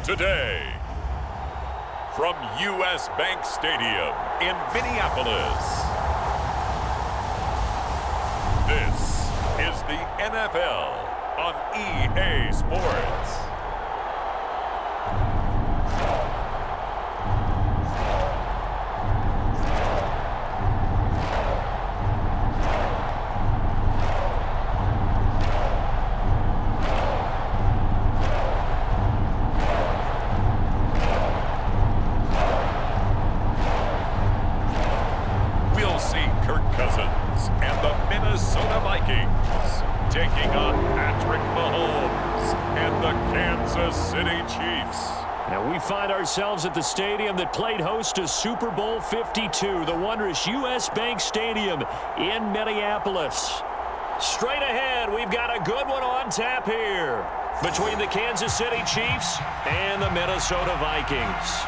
today. From U.S. Bank Stadium in Minneapolis, this is the NFL on EA Sports. Minnesota Vikings taking on Patrick Mahomes and the Kansas City Chiefs. And we find ourselves at the stadium that played host to Super Bowl 52, the wondrous U.S. Bank Stadium in Minneapolis. Straight ahead, we've got a good one on tap here between the Kansas City Chiefs and the Minnesota Vikings.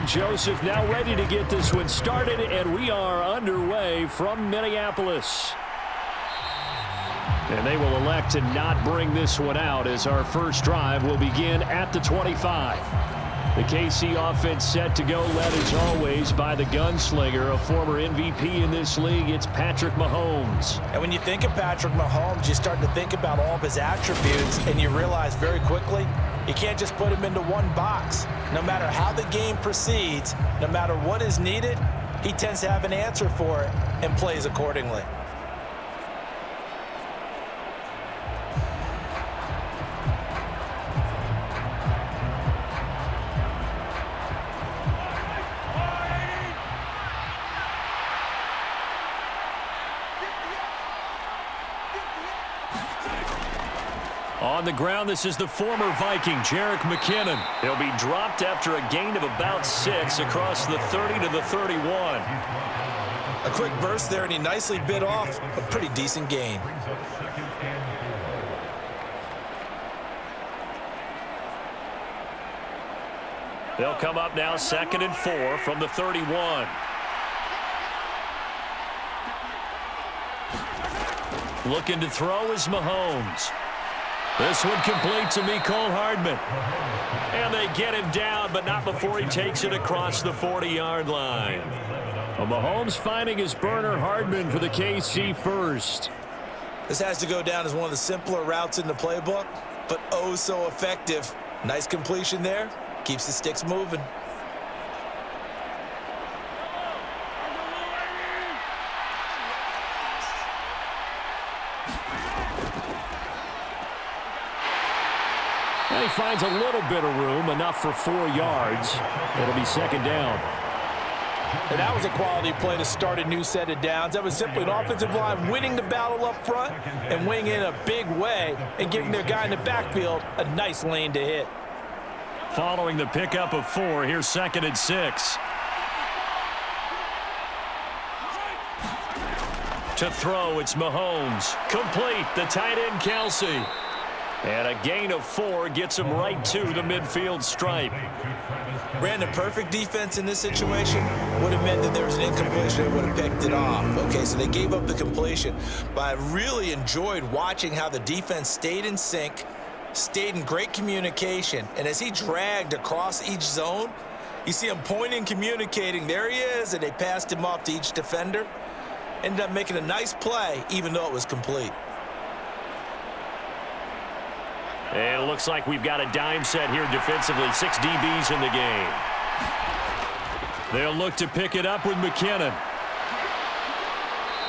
Joseph now ready to get this one started, and we are underway from Minneapolis. And they will elect to not bring this one out as our first drive will begin at the 25. The KC offense set to go, led as always by the gunslinger, a former MVP in this league. It's Patrick Mahomes. And when you think of Patrick Mahomes, you start to think about all of his attributes, and you realize very quickly you can't just put him into one box. No matter how the game proceeds, no matter what is needed, he tends to have an answer for it and plays accordingly. On the ground, this is the former Viking, Jerick McKinnon. He'll be dropped after a gain of about 6 across the 30 to the 31. A quick burst there, and he nicely bit off a pretty decent gain. They'll come up now 2nd and 4 from the 31. Looking to throw is Mahomes. This one complete to Mecole Hardman. And they get him down, but not before he takes it across the 40-yard line. Well, Mahomes finding his burner, Hardman, for the KC first. This has to go down as one of the simpler routes in the playbook, but oh so effective. Nice completion there. Keeps the sticks moving. He finds a little bit of room, enough for 4 yards. It'll be 2nd down. And that was a quality play to start a new set of downs. That was simply an offensive line winning the battle up front and winning in a big way and giving their guy in the backfield a nice lane to hit. Following the pickup of 4, here's 2nd and 6. To throw, it's Mahomes. Complete, the tight end, Kelsey. And a gain of 4 gets him right to the midfield stripe. Brandon, perfect defense in this situation would have meant that there was an incompletion and would have picked it off. Okay, so they gave up the completion. But I really enjoyed watching how the defense stayed in sync, stayed in great communication. And as he dragged across each zone, you see him pointing, communicating. There he is, and they passed him off to each defender. Ended up making a nice play, even though it was complete. And it looks like we've got a dime set here defensively. 6 DBs in the game. They'll look to pick it up with McKinnon.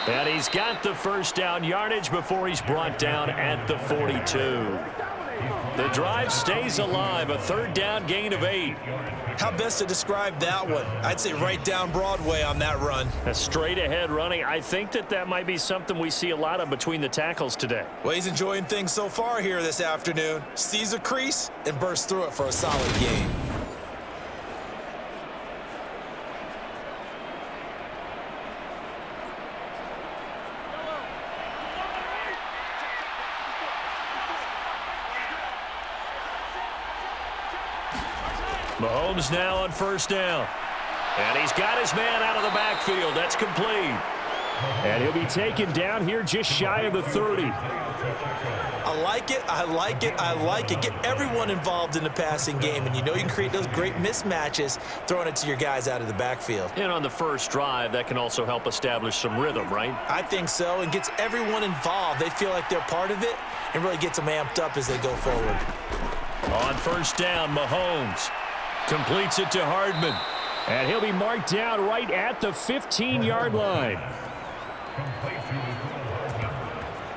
And he's got the first down yardage before he's brought down at the 42. The drive stays alive, a third down gain of 8. How best to describe that one? I'd say right down Broadway on that run. A straight ahead running. I think that might be something we see a lot of between the tackles today. Well, he's enjoying things so far here this afternoon. Sees a crease and bursts through it for a solid gain. Mahomes now on first down. And he's got his man out of the backfield. That's complete. And he'll be taken down here just shy of the 30. I like it. I like it. I like it. Get everyone involved in the passing game. And you know you can create those great mismatches throwing it to your guys out of the backfield. And on the first drive, that can also help establish some rhythm, right? I think so. And gets everyone involved. They feel like they're part of it and really gets them amped up as they go forward. On first down, Mahomes completes it to Hardman. And he'll be marked down right at the 15-yard line.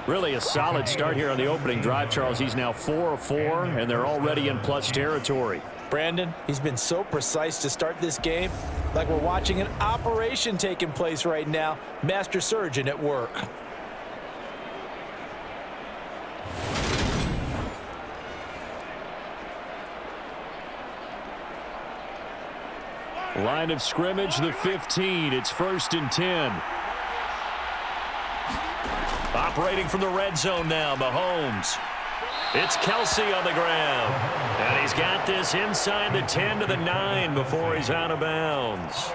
Really a solid start here on the opening drive, Charles. He's now 4 of 4, and they're already in plus territory. Brandon, he's been so precise to start this game, like we're watching an operation taking place right now. Master surgeon at work. Line of scrimmage, the 15. It's 1st and 10. Operating from the red zone now, Mahomes. It's Kelsey on the ground. And he's got this inside the 10 to the 9 before he's out of bounds.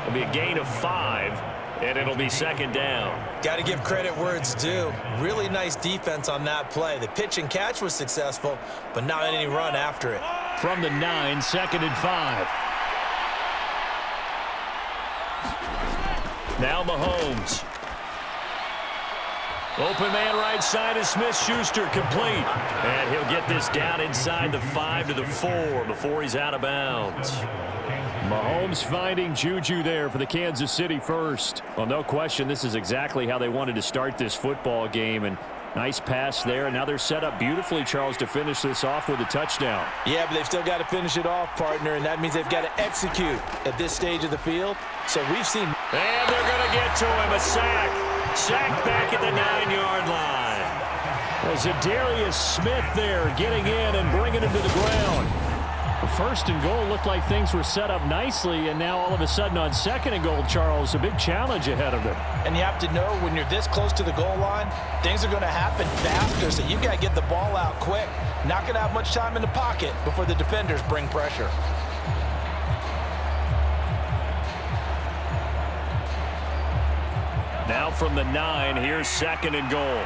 It'll be a gain of 5, and it'll be 2nd down. Got to give credit where it's due. Really nice defense on that play. The pitch and catch was successful, but not any run after it. From the 9, 2nd and 5. Now Mahomes. Open man right side is Smith-Schuster, complete. And he'll get this down inside the 5 to the 4 before he's out of bounds. Mahomes finding Juju there for the Kansas City first. Well, no question, this is exactly how they wanted to start this football game. And nice pass there. And now they're set up beautifully, Charles, to finish this off with a touchdown. Yeah, but they've still got to finish it off, partner, and that means they've got to execute at this stage of the field. So we've seen... And they're going to get to him, a sack. Sacked back at the 9-yard line. Well, Zadarius Smith there getting in and bringing him to the ground. First and goal looked like things were set up nicely, and now all of a sudden on 2nd and goal, Charles, a big challenge ahead of them. And you have to know when you're this close to the goal line, things are going to happen faster, so you've got to get the ball out quick. Not going to have much time in the pocket before the defenders bring pressure. Now from the 9, here's 2nd and goal.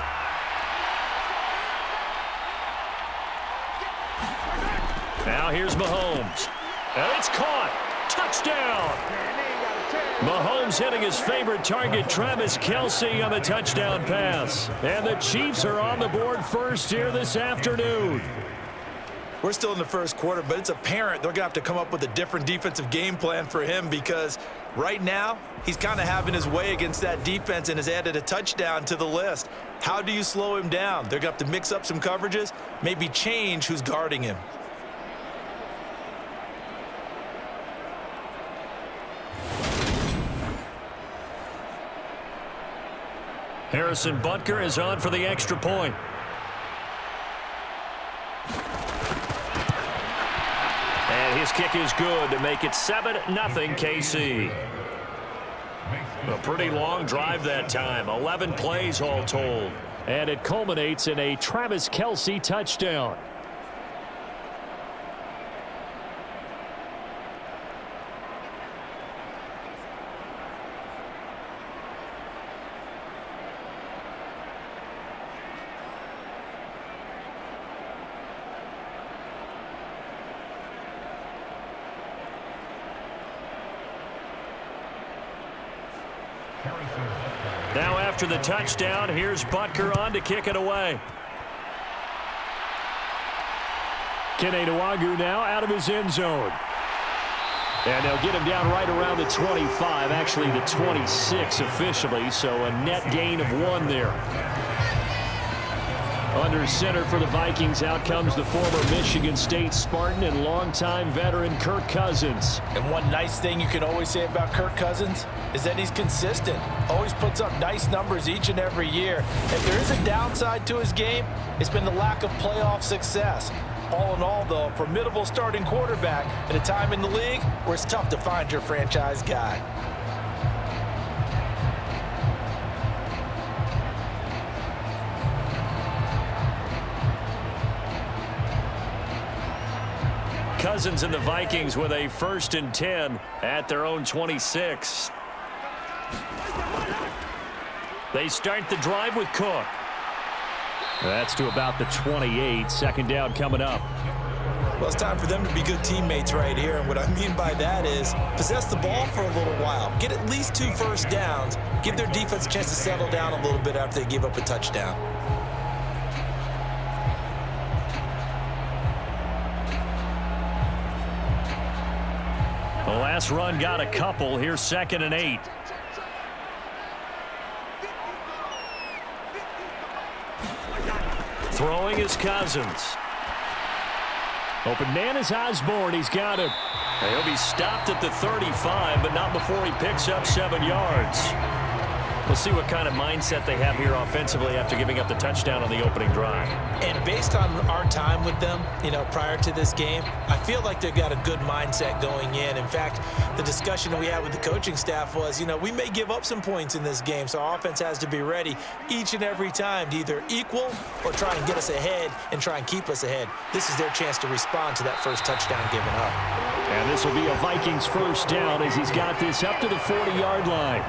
Now here's Mahomes. And it's caught. Touchdown. Mahomes hitting his favorite target, Travis Kelce, on the touchdown pass. And the Chiefs are on the board first here this afternoon. We're still in the first quarter, but it's apparent they're going to have to come up with a different defensive game plan for him because right now he's kind of having his way against that defense and has added a touchdown to the list. How do you slow him down? They're going to have to mix up some coverages, maybe change who's guarding him. Harrison Butker is on for the extra point. And his kick is good to make it 7-0 KC. A pretty long drive that time. 11 plays all told. And it culminates in a Travis Kelce touchdown. Now after the touchdown, here's Butker on to kick it away. Kene Nwangwu now out of his end zone. And they'll get him down right around the 25, actually the 26 officially, so a net gain of 1 there. Under center for the Vikings, out comes the former Michigan State Spartan and longtime veteran Kirk Cousins. And one nice thing you can always say about Kirk Cousins is that he's consistent. Always puts up nice numbers each and every year. If there is a downside to his game, it's been the lack of playoff success. All in all, though, a formidable starting quarterback at a time in the league where it's tough to find your franchise guy. Cousins and the Vikings with a 1st and 10 at their own 26. They start the drive with Cook. That's to about the 28. 2nd down coming up. Well, it's time for them to be good teammates right here. And what I mean by that is possess the ball for a little while. Get at least 2 first downs. Give their defense a chance to settle down a little bit after they give up a touchdown. The last run got a couple. Here's 2nd and 8. Throwing is Cousins. Open man is Osborne. He's got it. He'll be stopped at the 35, but not before he picks up 7 yards. We'll see what kind of mindset they have here offensively after giving up the touchdown on the opening drive. And based on our time with them, prior to this game, I feel like they've got a good mindset going in. In fact, the discussion that we had with the coaching staff was, we may give up some points in this game, so our offense has to be ready each and every time to either equal or try and get us ahead and try and keep us ahead. This is their chance to respond to that first touchdown given up. And this will be a Vikings 1st down as he's got this up to the 40-yard line.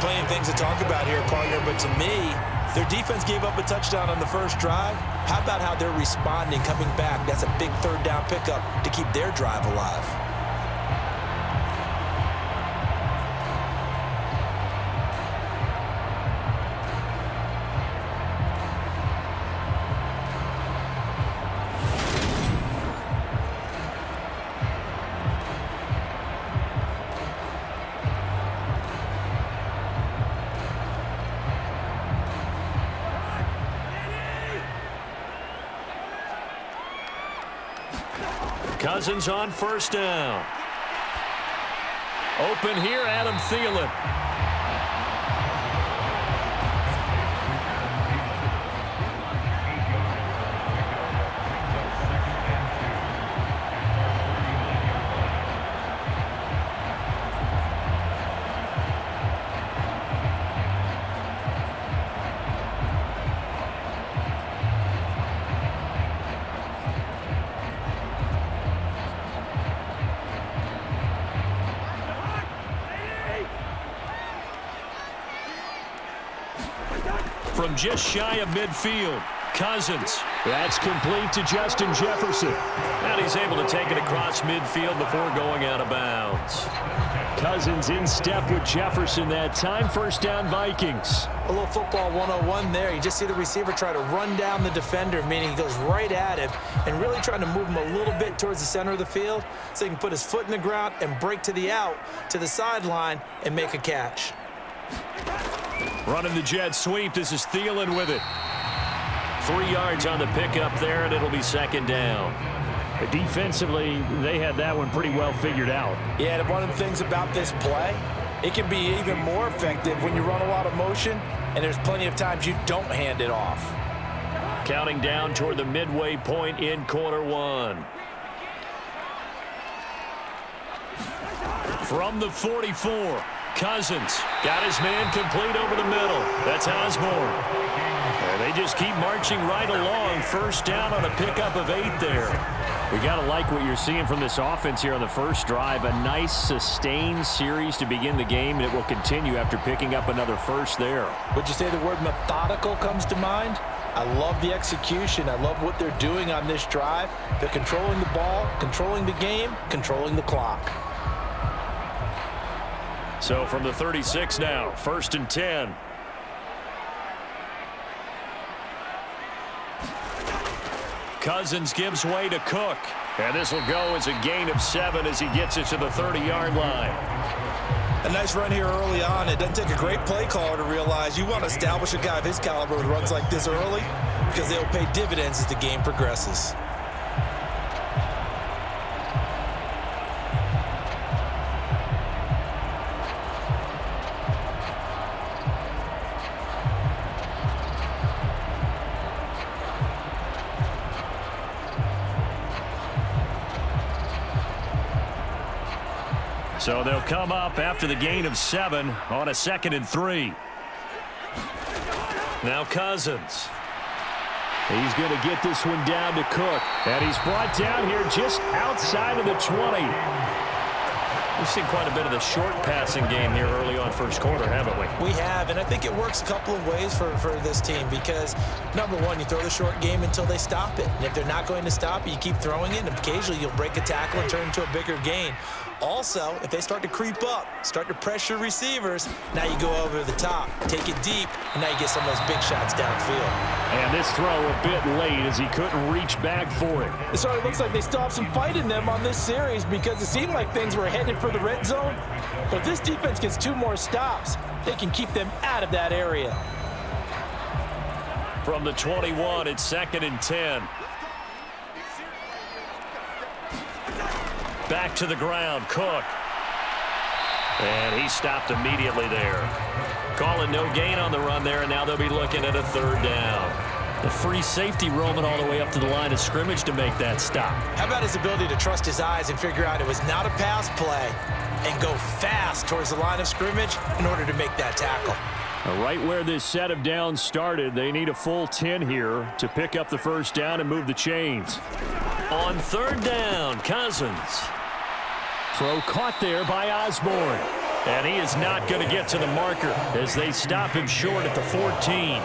Plenty of things to talk about here, partner, but to me, their defense gave up a touchdown on the first drive. How about how they're responding, coming back? That's a big 3rd down pickup to keep their drive alive. Cousins on 1st down. Open here, Adam Thielen. From just shy of midfield, Cousins. That's complete to Justin Jefferson. And he's able to take it across midfield before going out of bounds. Cousins in step with Jefferson that time. 1st down Vikings. A little football 101 there. You just see the receiver try to run down the defender, meaning he goes right at him and really trying to move him a little bit towards the center of the field so he can put his foot in the ground and break to the out, to the sideline, and make a catch. Running the jet sweep. This is Thielen with it. 3 yards on the pickup there, and it'll be 2nd down. Defensively, they had that one pretty well figured out. Yeah, and one of the things about this play, it can be even more effective when you run a lot of motion, and there's plenty of times you don't hand it off. Counting down toward the midway point in quarter 1. From the 44. Cousins got his man complete over the middle. That's Osborne. And they just keep marching right along. 1st down on a pickup of 8 there. We got to like what you're seeing from this offense here on the first drive. A nice sustained series to begin the game, and it will continue after picking up another first there. Would you say the word methodical comes to mind? I love the execution. I love what they're doing on this drive. They're controlling the ball, controlling the game, controlling the clock. So from the 36 now, 1st and 10. Cousins gives way to Cook. And this will go as a gain of 7 as he gets it to the 30-yard line. A nice run here early on. It doesn't take a great play caller to realize you want to establish a guy of his caliber with runs like this early because they'll pay dividends as the game progresses. So they'll come up after the gain of 7 on a 2nd and 3. Now Cousins. He's going to get this one down to Cook. And he's brought down here just outside of the 20. We've seen quite a bit of the short passing game here early on first quarter, haven't we? We have, and I think it works a couple of ways for this team because, number one, you throw the short game until they stop it. And if they're not going to stop it, you keep throwing it, and occasionally you'll break a tackle and turn into a bigger gain. Also, if they start to creep up, start to pressure receivers, now you go over the top, take it deep, and now you get some of those big shots downfield. And this throw a bit late as he couldn't reach back for it. It sort of looks like they still have some fight in them on this series because it seemed like things were headed for the red zone. But if this defense gets 2 more stops, they can keep them out of that area. From the 21, it's 2nd and 10. Back to the ground, Cook. And he stopped immediately there. Calling no gain on the run there, and now they'll be looking at a 3rd down. The free safety roaming all the way up to the line of scrimmage to make that stop. How about his ability to trust his eyes and figure out it was not a pass play and go fast towards the line of scrimmage in order to make that tackle? Right where this set of downs started, they need a full 10 here to pick up the 1st down and move the chains. On 3rd down, Cousins. Throw caught there by Osborne. And he is not going to get to the marker as they stop him short at the 14.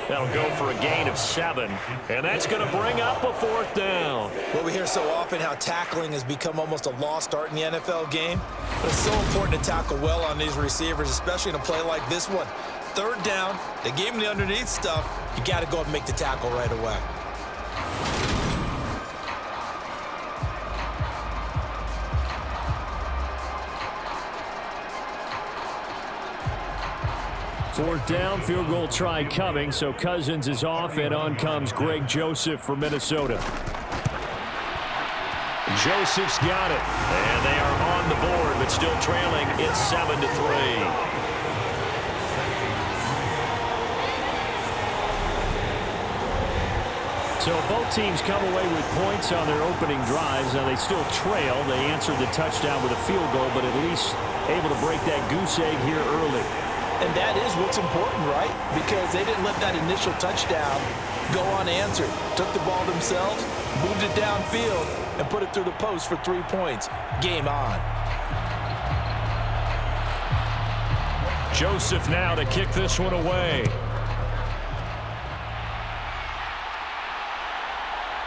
That'll go for a gain of 7. And that's going to bring up a 4th down. Well, we hear so often how tackling has become almost a lost art in the NFL game. But it's so important to tackle well on these receivers, especially in a play like this one. 3rd down, they gave him the underneath stuff. You got to go and make the tackle right away. Fourth down, field goal try coming, so Cousins is off, and on comes Greg Joseph from Minnesota. Joseph's got it, and they are on the board, but still trailing. It's 7-3. So both teams come away with points on their opening drives. Now they still trail. They answered the touchdown with a field goal, but at least able to break that goose egg here early. And that is what's important, right? Because they didn't let that initial touchdown go unanswered. Took the ball themselves, moved it downfield, and put it through the post for 3 points. Game on. Joseph now to kick this one away.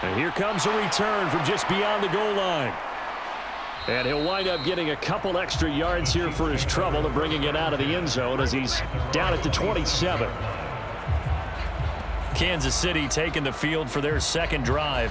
And here comes a return from just beyond the goal line. And he'll wind up getting a couple extra yards here for his trouble and bringing it out of the end zone as he's down at the 27. Kansas City taking the field for their 2nd drive.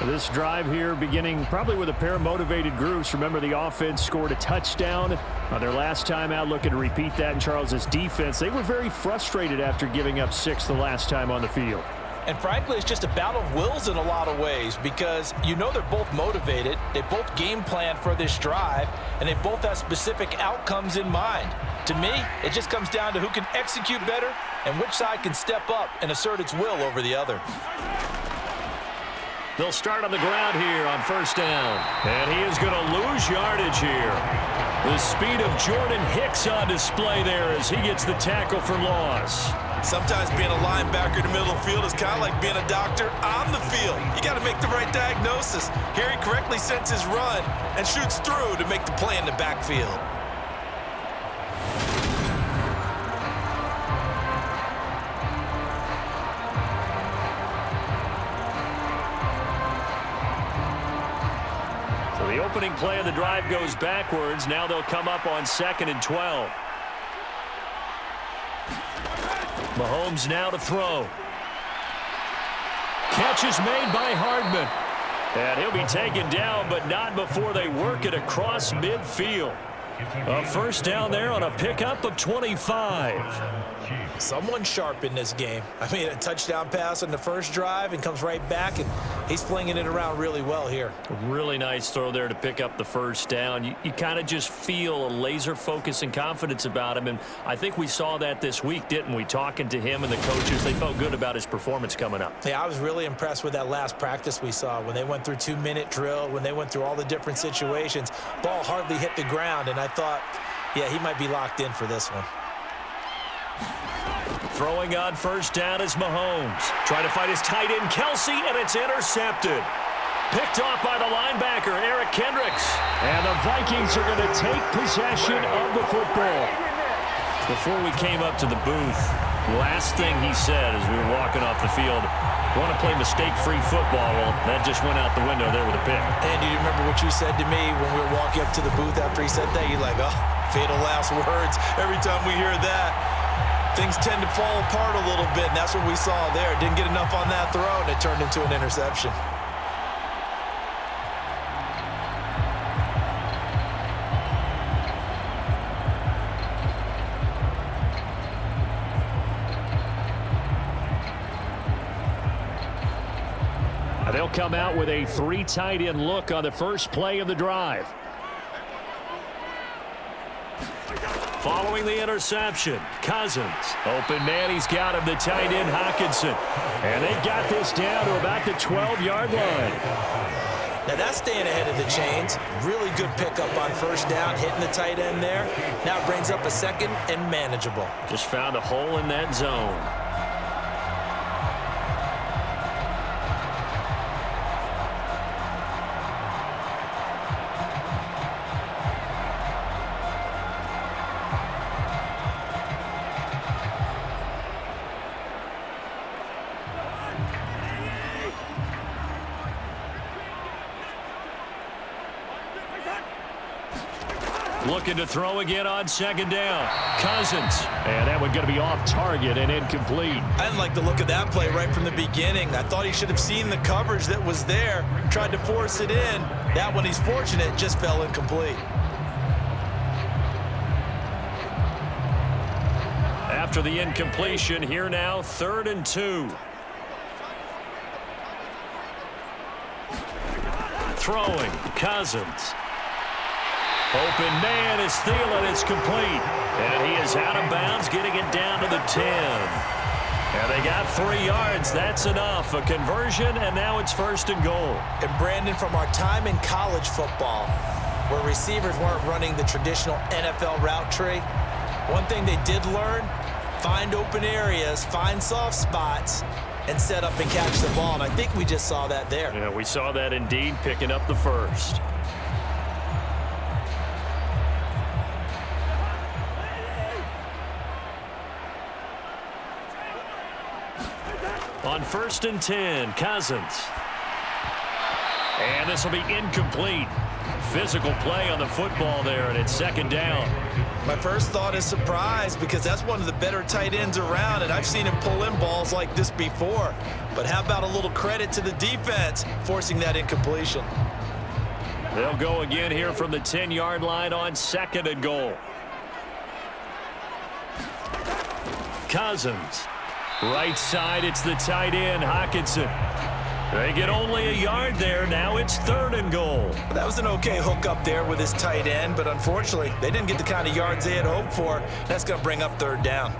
This drive here beginning probably with a pair of motivated groups. Remember, the offense scored a touchdown on their last time out, looking to repeat that in Charles's defense. They were very frustrated after giving up 6 the last time on the field. And frankly, it's just a battle of wills in a lot of ways because you know they're both motivated, they both game plan for this drive, and they both have specific outcomes in mind. To me, it just comes down to who can execute better and which side can step up and assert its will over the other. They'll start on the ground here on 1st down. And he is going to lose yardage here. The speed of Jordan Hicks on display there as he gets the tackle for loss. Sometimes being a linebacker in the middle of the field is kind of like being a doctor on the field. You got to make the right diagnosis. Here he correctly sets his run and shoots through to make the play in the backfield. So the opening play of the drive goes backwards. Now they'll come up on 2nd and 12. Mahomes now to throw. Catch is made by Hardman. And he'll be taken down, but not before they work it across midfield. A first down there on a pickup of 25. Someone sharp in this game. I mean, a touchdown pass on the first drive and comes right back, and he's flinging it around really well here. Really nice throw there to pick up the first down. You kind of just feel a laser focus and confidence about him, and I think we saw that this week, didn't we? Talking to him and the coaches, they felt good about his performance coming up. Yeah, I was really impressed with that last practice we saw when they went through 2-minute drill, when they went through all the different situations. Ball hardly hit the ground, and I thought, yeah, he might be locked in for this one. Throwing on first down is Mahomes. Trying to find his tight end, Kelsey, and it's intercepted. Picked off by the linebacker, Eric Kendricks. And the Vikings are going to take possession of the football. Before we came up to the booth, last thing he said as we were walking off the field, want to play mistake-free football. Well, that just went out the window there with a pick. And do you remember what you said to me when we were walking up to the booth after he said that? You're like, oh, fatal last words. Every time we hear that, things tend to fall apart a little bit, and that's what we saw there. Didn't get enough on that throw, and it turned into an interception. They'll come out with a 3 tight end look on the first play of the drive. Following the interception, Cousins. Open man, he's got him, the tight end, Hockenson. And they've got this down to about the 12-yard line. Now that's staying ahead of the chains. Really good pickup on first down, hitting the tight end there. Now it brings up a second and manageable. Just found a hole in that zone. Looking to throw again on second down. Cousins. And that one going to be off target and incomplete. I didn't like the look of that play right from the beginning. I thought he should have seen the coverage that was there, tried to force it in. That one, he's fortunate, just fell incomplete. After the incompletion, here now, 3rd and 2. Throwing, Cousins. Open man is Thielen. It's complete. And he is out of bounds, getting it down to the 10. And they got 3 yards. That's enough. A conversion, and now it's 1st and goal. And Brandon, from our time in college football, where receivers weren't running the traditional NFL route tree, one thing they did learn, find open areas, find soft spots, and set up and catch the ball. And I think we just saw that there. Yeah, we saw that indeed, picking up the first. On 1st and 10, Cousins. And this will be incomplete. Physical play on the football there, and it's 2nd down. My first thought is surprise, because that's one of the better tight ends around, and I've seen him pull in balls like this before. But how about a little credit to the defense forcing that incompletion? They'll go again here from the 10-yard line on 2nd and goal. Cousins. Right side, it's the tight end, Hockenson. They get only a yard there. Now it's 3rd and goal. That was an okay hook up there with his tight end, but unfortunately, they didn't get the kind of yards they had hoped for. That's going to bring up 3rd down.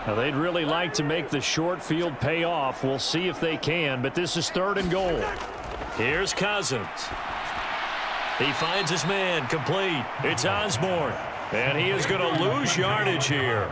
Now, they'd really like to make the short field pay off. We'll see if they can, but this is 3rd and goal. Here's Cousins. He finds his man, complete. It's Osborne, and he is going to lose yardage here.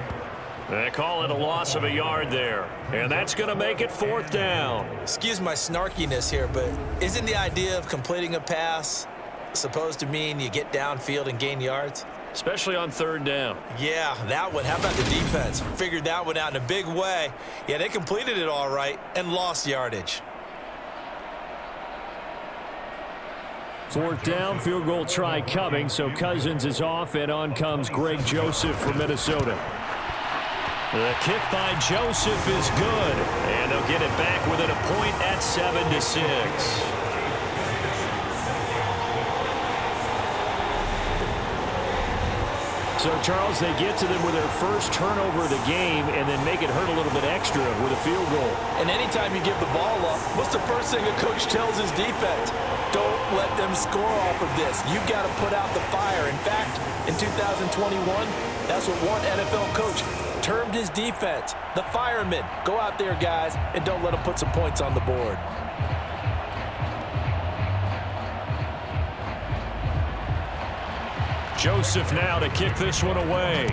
They call it a loss of a yard there, and that's going to make it 4th down. Excuse my snarkiness here, but isn't the idea of completing a pass supposed to mean you get downfield and gain yards? Especially on 3rd down. Yeah, that one. How about the defense? Figured that one out in a big way. Yeah, they completed it all right and lost yardage. 4th down, field goal try coming, so Cousins is off, and on comes Greg Joseph from Minnesota. The kick by Joseph is good, and they'll get it back within a point at 7-6. So, Charles, they get to them with their first turnover of the game and then make it hurt a little bit extra with a field goal. And anytime you give the ball up, what's the first thing a coach tells his defense? Don't let them score off of this. You've got to put out the fire. In fact, in 2021, that's what one NFL coach termed his defense, the firemen. Go out there, guys, and don't let them put some points on the board. Joseph now to kick this one away.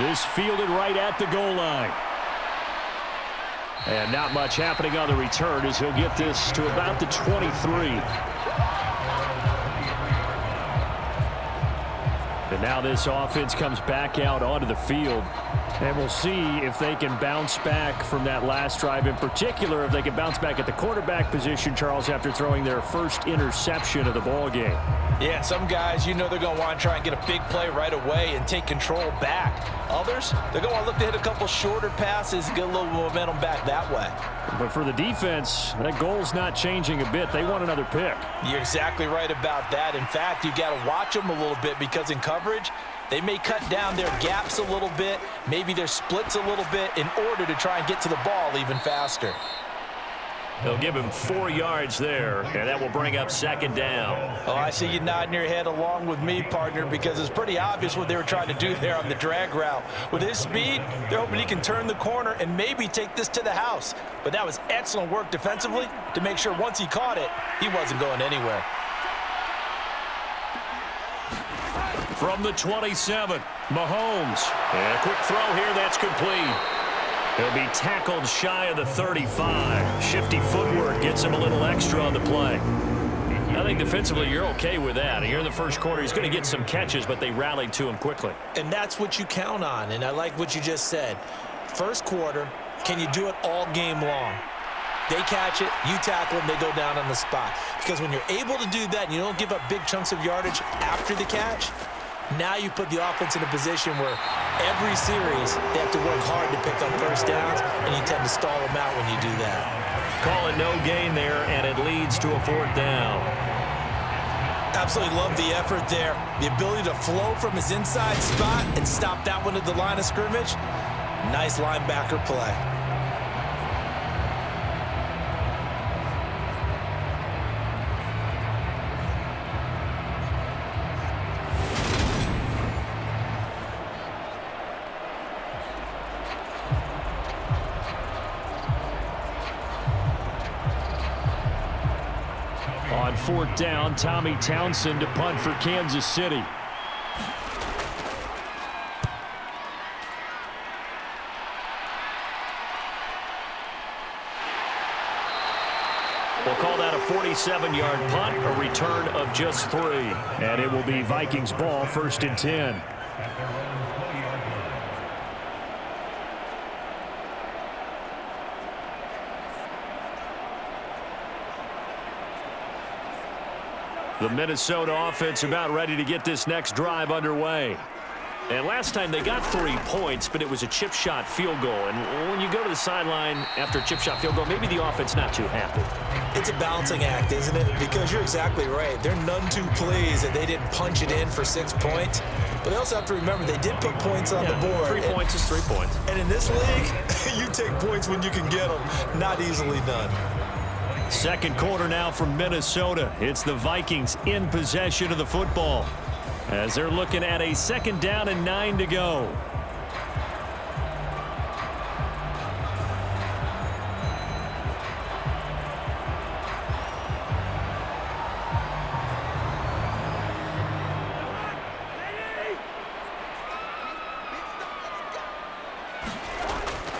This fielded right at the goal line. And not much happening on the return as he'll get this to about the 23. And now this offense comes back out onto the field. And we'll see if they can bounce back from that last drive. In particular, if they can bounce back at the quarterback position, Charles, after throwing their first interception of the ball game. Yeah, some guys, you know they're going to want to try and get a big play right away and take control back. Others, they're going to look to hit a couple shorter passes and get a little momentum back that way. But for the defense, that goal's not changing a bit. They want another pick. You're exactly right about that. In fact, you got to watch them a little bit because in coverage, they may cut down their gaps a little bit, maybe their splits a little bit in order to try and get to the ball even faster. They'll give him 4 yards there, and that will bring up 2nd down. Oh, I see you nodding your head along with me, partner, because it's pretty obvious what they were trying to do there on the drag route. With his speed, they're hoping he can turn the corner and maybe take this to the house. But that was excellent work defensively to make sure once he caught it, he wasn't going anywhere. From the 27, Mahomes. And a quick throw here, that's complete. He'll be tackled shy of the 35. Shifty footwork gets him a little extra on the play. I think defensively you're okay with that. Here in the first quarter, he's going to get some catches, but they rallied to him quickly. And that's what you count on, and I like what you just said. First quarter, can you do it all game long? They catch it, you tackle them, they go down on the spot. Because when you're able to do that and you don't give up big chunks of yardage after the catch, now you put the offense in a position where every series they have to work hard to pick up first downs, and you tend to stall them out when you do that. Call it no gain there, and it leads to a 4th down. Absolutely love the effort there. The ability to flow from his inside spot and stop that one at the line of scrimmage. Nice linebacker play. On 4th down, Tommy Townsend to punt for Kansas City. We'll call that a 47-yard punt, a return of just 3. And it will be Vikings ball, 1st and 10. The Minnesota offense about ready to get this next drive underway. And last time they got 3 points, but it was a chip shot field goal. And when you go to the sideline after a chip shot field goal, maybe the offense not too happy. It's a balancing act, isn't it? Because you're exactly right. They're none too pleased that they didn't punch it in for 6 points. But they also have to remember they did put points on the board. 3 points is 3 points. And in this league, you take points when you can get them. Not easily done. Second quarter now from Minnesota. It's the Vikings in possession of the football as they're looking at a 2nd down and 9 to go.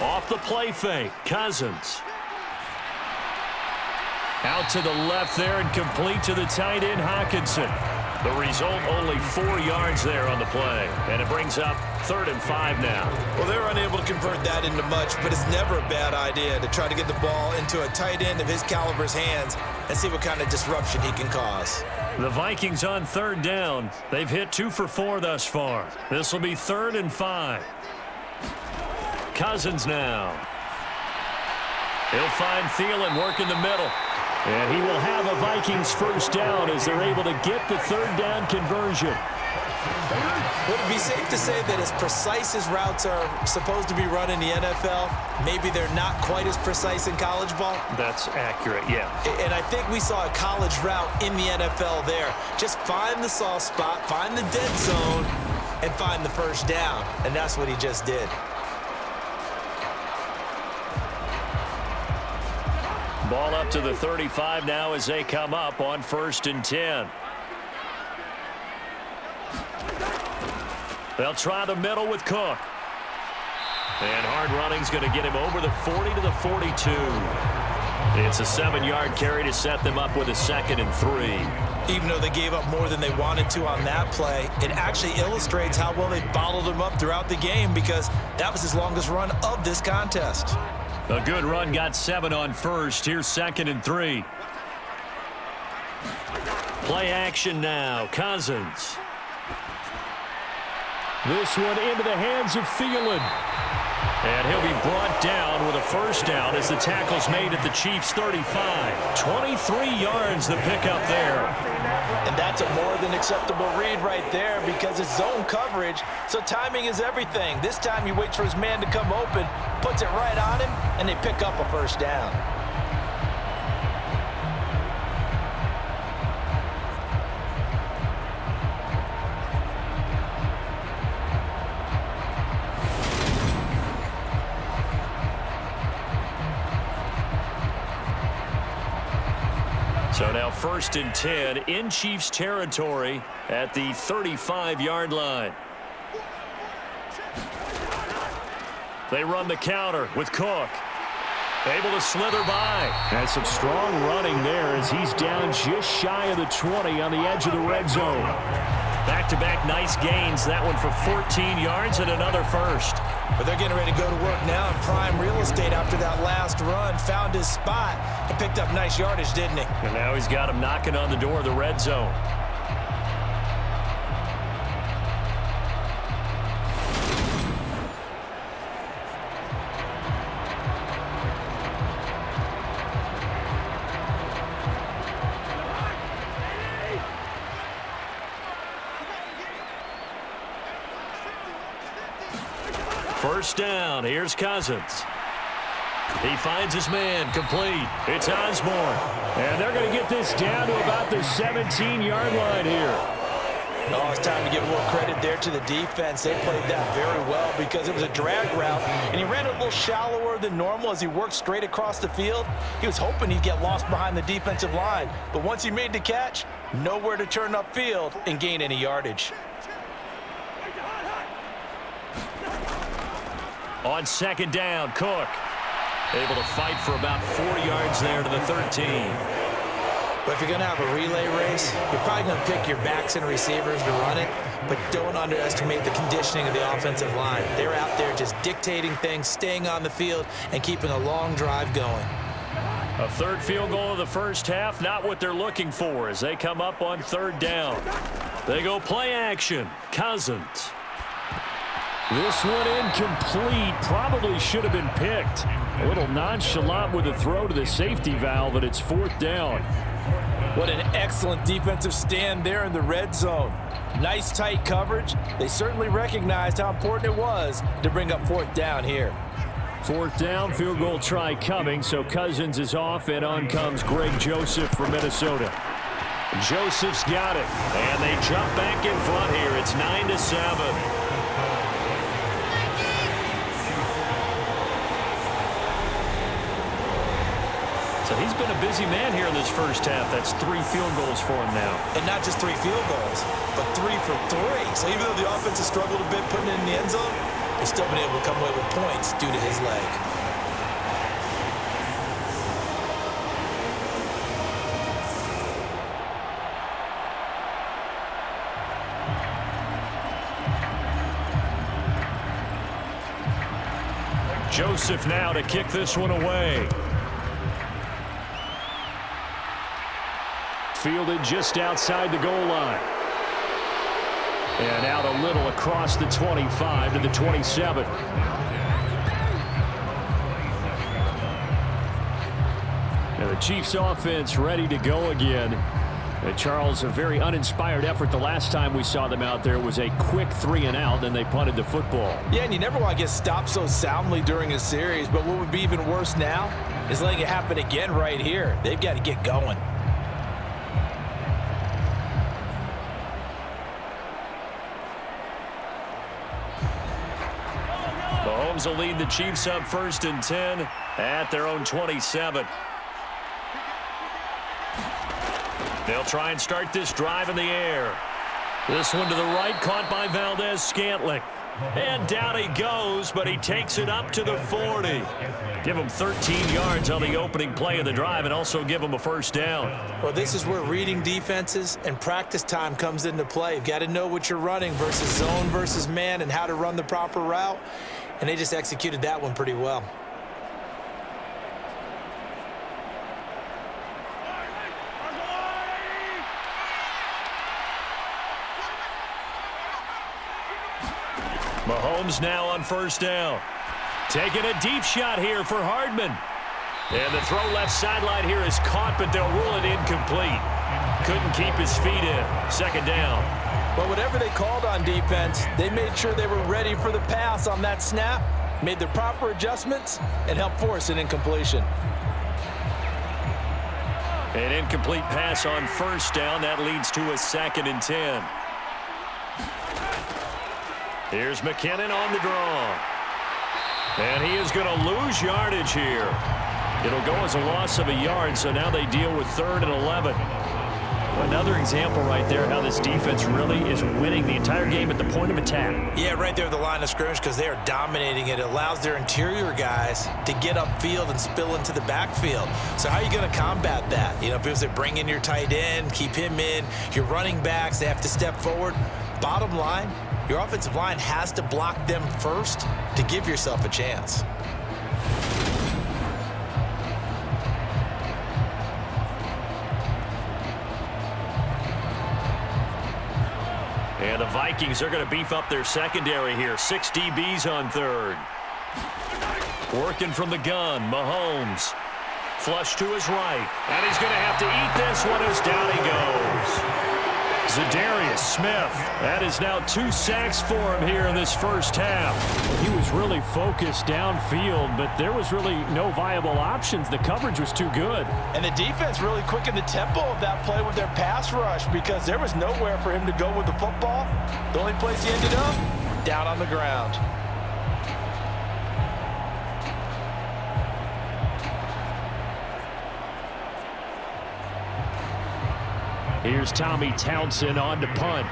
Off the play fake, Cousins. Out to the left there and complete to the tight end, Hockenson. The result, only 4 yards there on the play. And it brings up 3rd and 5 now. Well, they're unable to convert that into much, but it's never a bad idea to try to get the ball into a tight end of his caliber's hands and see what kind of disruption he can cause. The Vikings on 3rd down. They've hit 2 for 4 thus far. This will be 3rd and 5. Cousins now. He'll find Thielen work in the middle. And he will have a Vikings first down as they're able to get the 3rd down conversion. Would it be safe to say that as precise as routes are supposed to be run in the NFL, maybe they're not quite as precise in college ball? That's accurate, yeah. And I think we saw a college route in the NFL there. Just find the soft spot, find the dead zone, and find the first down. And that's what he just did. Ball up to the 35 now as they come up on 1st and 10. They'll try the middle with Cook. And hard running's going to get him over the 40 to the 42. It's a 7-yard carry to set them up with a 2nd and 3. Even though they gave up more than they wanted to on that play, it actually illustrates how well they bottled him up throughout the game because that was his longest run of this contest. A good run got 7 on 1st. Here's 2nd and 3. Play action now. Cousins. This one into the hands of Thielen. And he'll be brought down with a first down as the tackle's made at the Chiefs' 35. 23 yards the pickup there. And that's a more than acceptable read right there because it's zone coverage, so timing is everything. This time he waits for his man to come open, puts it right on him, and they pick up a first down. So now 1st and 10 in Chiefs territory at the 35-yard line. They run the counter with Cook. Able to slither by. And some strong running there as he's down just shy of the 20 on the edge of the red zone. Back-to-back nice gains. That one for 14 yards and another first. But they're getting ready to go to work now in prime real estate after that last run. Found his spot and picked up nice yardage, didn't he? And now he's got him knocking on the door of the red zone. First down. Here's Cousins. He finds his man complete. It's Osborne. And they're going to get this down to about the 17-yard line here. Oh, it's time to give more credit there to the defense. They played that very well because it was a drag route, and he ran a little shallower than normal as he worked straight across the field. He was hoping he'd get lost behind the defensive line, but once he made the catch, nowhere to turn upfield and gain any yardage. On 2nd down, Cook able to fight for about 4 yards there to the 13. But if you're going to have a relay race, you're probably going to pick your backs and receivers to run it, but don't underestimate the conditioning of the offensive line. They're out there just dictating things, staying on the field, and keeping a long drive going. A 3rd field goal of the first half, not what they're looking for as they come up on 3rd down. They go play action. Cousins. This one incomplete. Probably should have been picked. A little nonchalant with a throw to the safety valve, and it's 4th down. What an excellent defensive stand there in the red zone. Nice tight coverage. They certainly recognized how important it was to bring up 4th down here. 4th down, field goal try coming, so Cousins is off, and on comes Greg Joseph from Minnesota. Joseph's got it, and they jump back in front here. It's 9-7. So he's been a busy man here in this first half. That's 3 field goals for him now. And not just 3 field goals, but 3 for 3. So even though the offense has struggled a bit putting it in the end zone, they've still been able to come away with points due to his leg. Joseph now to kick this one away. Fielded just outside the goal line. And out a little across the 25 to the 27. And the Chiefs offense ready to go again. And Charles, a very uninspired effort the last time we saw them out there. It was a quick 3-and-out, then they punted the football. Yeah, and you never want to get stopped so soundly during a series, but what would be even worse now is letting it happen again right here. They've got to get going. Mahomes will lead the Chiefs up 1st and 10 at their own 27. They'll try and start this drive in the air. This one to the right, caught by Valdez-Scantling. And down he goes, but he takes it up to the 40. Give him 13 yards on the opening play of the drive and also give him a first down. Well, this is where reading defenses and practice time comes into play. You've got to know what you're running versus zone versus man and how to run the proper route. And they just executed that one pretty well. Mahomes now on first down. Taking a deep shot here for Hardman. And the throw left sideline here is caught, but they'll rule it incomplete. Couldn't keep his feet in. 2nd down. But whatever they called on defense, they made sure they were ready for the pass on that snap, made the proper adjustments, and helped force an incompletion. An incomplete pass on first down. That leads to a 2nd and 10. Here's McKinnon on the draw. And he is going to lose yardage here. It'll go as a loss of a yard, so now they deal with 3rd and 11. Another example right there how this defense really is winning the entire game at the point of attack. Yeah, right there at the line of scrimmage because they are dominating it. It allows their interior guys to get upfield and spill into the backfield. So how are you going to combat that? You know, if they bring in your tight end, keep him in, your running backs, they have to step forward. Bottom line, your offensive line has to block them first to give yourself a chance. And the Vikings are going to beef up their secondary here. 6 DBs on 3rd. Working from the gun, Mahomes. Flush to his right. And he's going to have to eat this one as down he goes. Zadarius Smith. That is now 2 sacks for him here in this first half. He was really focused downfield, but there was really no viable options. The coverage was too good. And the defense really quickened the tempo of that play with their pass rush because there was nowhere for him to go with the football. The only place he ended up, down on the ground. Here's Tommy Townsend on to punt.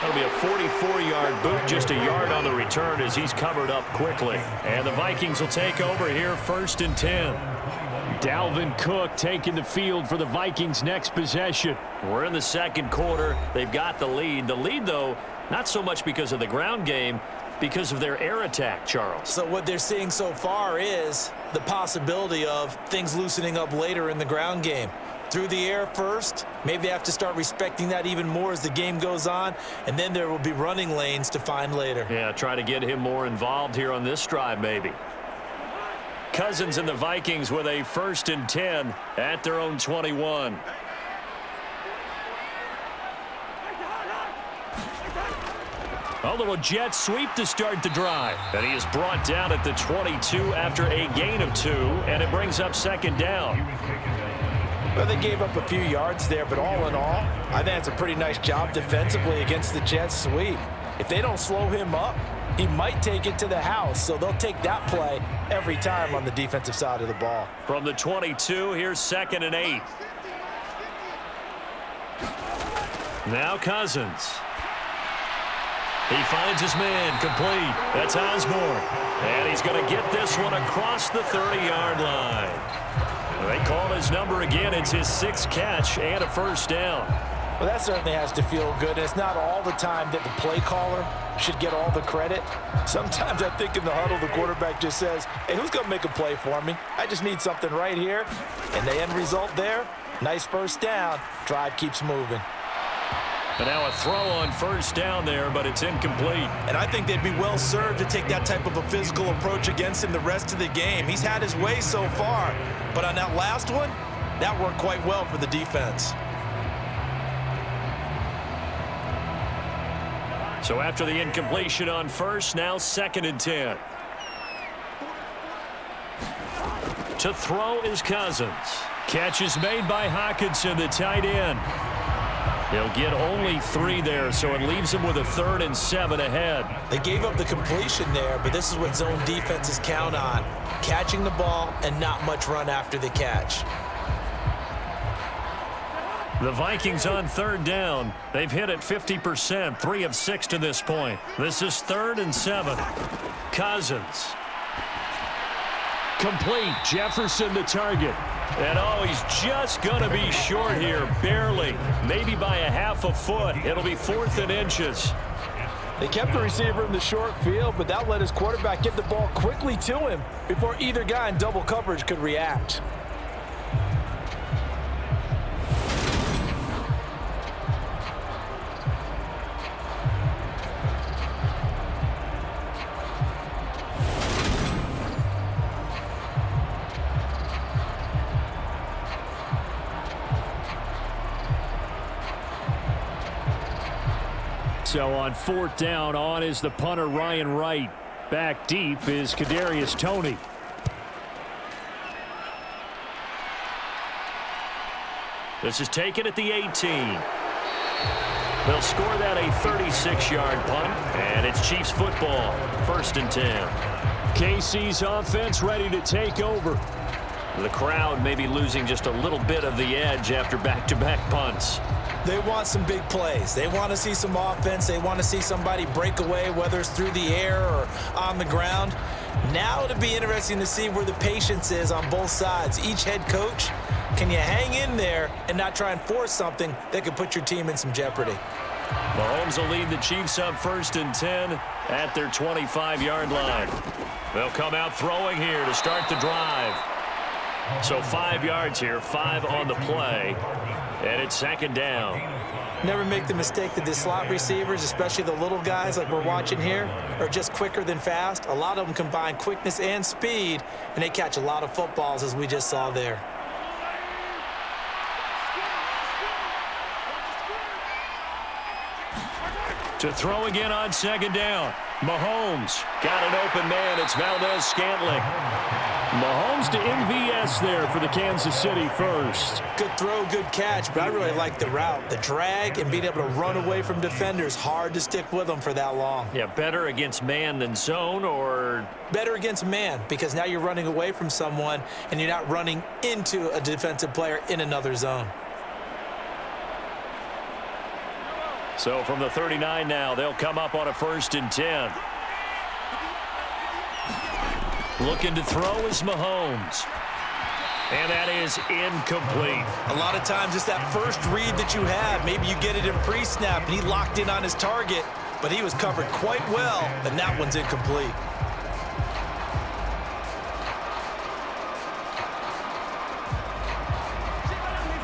That'll be a 44-yard boot, just a yard on the return as he's covered up quickly. And the Vikings will take over here 1st and 10. Dalvin Cook taking the field for the Vikings' next possession. We're in the 2nd quarter. They've got the lead. The lead, though, not so much because of the ground game, because of their air attack, Charles. So what they're seeing so far is the possibility of things loosening up later in the ground game. Through the air first, maybe they have to start respecting that even more as the game goes on, and then there will be running lanes to find later. Yeah, try to get him more involved here on this drive maybe. Cousins and the Vikings with a 1st and 10 at their own 21. A little jet sweep to start the drive. And he is brought down at the 22 after a gain of 2, and it brings up 2nd down. Well, they gave up a few yards there, but all in all, I think that's a pretty nice job defensively against the jet sweep. If they don't slow him up, he might take it to the house, so they'll take that play every time on the defensive side of the ball. From the 22, here's 2nd and 8. Now Cousins. He finds his man, complete. That's Osborne. And he's going to get this one across the 30-yard line. They call his number again. It's his 6th catch and a first down. Well, that certainly has to feel good. It's not all the time that the play caller should get all the credit. Sometimes I think in the huddle, the quarterback just says, hey, who's going to make a play for me? I just need something right here. And the end result there, nice first down. Drive keeps moving. But now a throw on first down there, but it's incomplete. And I think they'd be well served to take that type of a physical approach against him the rest of the game. He's had his way so far. But on that last one, that worked quite well for the defense. So after the incompletion on first, now 2nd and 10. To throw is Cousins. Catch is made by Hockenson, the tight end. He'll get only 3 there, so it leaves him with a 3rd and 7 ahead. They gave up the completion there, but this is what zone defenses count on. Catching the ball and not much run after the catch. The Vikings on 3rd down. They've hit it 50%, 3 of 6 to this point. This is 3rd and 7. Cousins. Complete. Jefferson the target. And oh, he's just going to be short here, barely. Maybe by a half a foot. It'll be 4th and inches. They kept the receiver in the short field, but that let his quarterback get the ball quickly to him before either guy in double coverage could react. So on 4th down, on is the punter Ryan Wright. Back deep is Kadarius Toney. This is taken at the 18. They'll score that a 36-yard punt, and it's Chiefs football, 1st and 10. KC's offense ready to take over. The crowd may be losing just a little bit of the edge after back-to-back punts. They want some big plays. They want to see some offense. They want to see somebody break away, whether it's through the air or on the ground. Now it'll be interesting to see where the patience is on both sides. Each head coach, can you hang in there and not try and force something that could put your team in some jeopardy? Mahomes will lead the Chiefs up 1st and 10 at their 25-yard line. They'll come out throwing here to start the drive. So 5 yards here, 5 on the play, and it's 2nd down. Never make the mistake that the slot receivers, especially the little guys like we're watching here, are just quicker than fast. A lot of them combine quickness and speed, and they catch a lot of footballs, as we just saw there. To throw again on 2nd down. Mahomes got an open man. It's Valdez-Scantling. Mahomes to MVS there for the Kansas City first. Good throw, good catch, but I really like the route. The drag and being able to run away from defenders, hard to stick with them for that long. Yeah, better against man than zone, or? Better against man, because now you're running away from someone and you're not running into a defensive player in another zone. So from the 39 now, they'll come up on a 1st and 10. Looking to throw is Mahomes. And that is incomplete. A lot of times it's that first read that you have. Maybe you get it in pre-snap and he locked in on his target, but he was covered quite well, and that one's incomplete.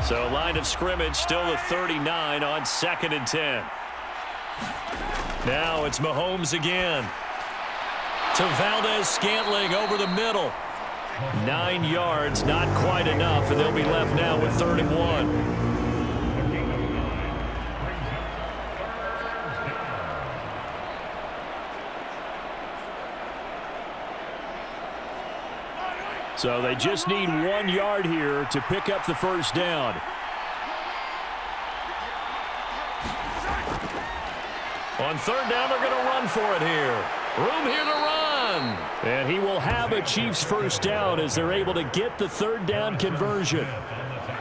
So line of scrimmage still the 39 on 2nd and 10. Now it's Mahomes again. To Valdez-Scantling over the middle. 9 yards, not quite enough, and they'll be left now with 3rd and 1. So they just need 1 yard here to pick up the first down. On 3rd down, they're going to run for it here. Room here to run. And he will have a Chiefs first down as they're able to get the 3rd down conversion.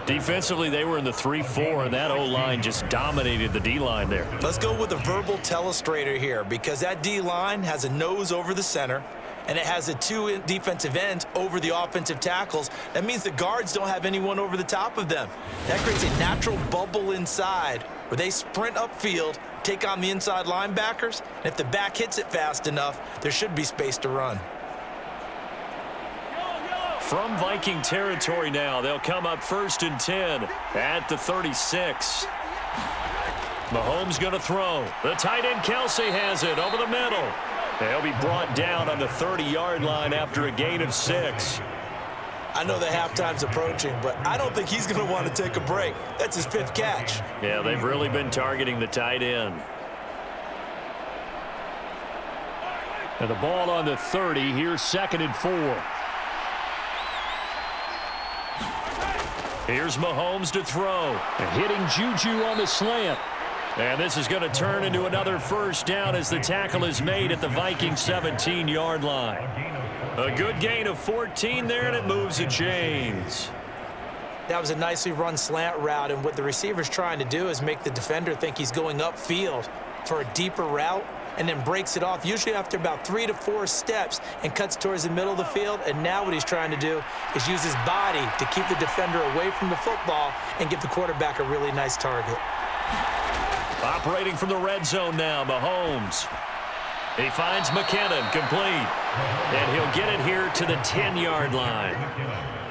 Defensively, they were in the 3-4, and that O-line just dominated the D-line there. Let's go with a verbal telestrator here, because that D-line has a nose over the center, and it has the two defensive ends over the offensive tackles. That means the guards don't have anyone over the top of them. That creates a natural bubble inside where they sprint upfield, take on the inside linebackers, and if the back hits it fast enough, there should be space to run. From Viking territory now, they'll come up 1st and 10 at the 36. Mahomes going to throw. The tight end Kelsey has it over the middle. They'll be brought down on the 30-yard line after a gain of 6. I know the halftime's approaching, but I don't think he's going to want to take a break. That's his 5th catch. Yeah, they've really been targeting the tight end. And the ball on the 30. Here's 2nd and 4. Here's Mahomes to throw. And hitting Juju on the slant. And this is going to turn into another 1st down as the tackle is made at the Vikings 17-yard line. A good gain of 14 there, and it moves the chains. That was a nicely run slant route, and what the receiver's trying to do is make the defender think he's going upfield for a deeper route, and then breaks it off, usually after about 3 to 4 steps, and cuts towards the middle of the field. And now what he's trying to do is use his body to keep the defender away from the football and give the quarterback a really nice target. Operating from the red zone now, Mahomes. He finds McKinnon, complete. And he'll get it here to the 10-yard line.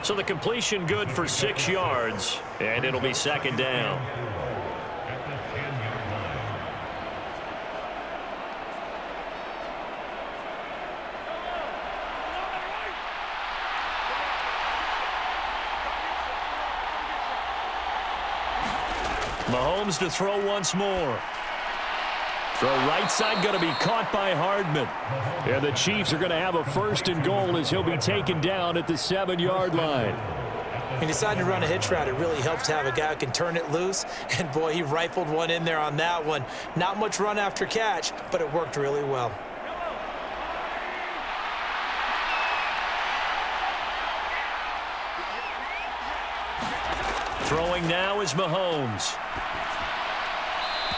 So the completion good for 6 yards, and it'll be 2nd down. Mahomes to throw once more. Throw right side going to be caught by Hardman. And the Chiefs are going to have a 1st and goal as he'll be taken down at the 7-yard line. He decided to run a hitch route. It really helps to have a guy who can turn it loose. And, boy, he rifled one in there on that one. Not much run after catch, but it worked really well. Throwing now is Mahomes.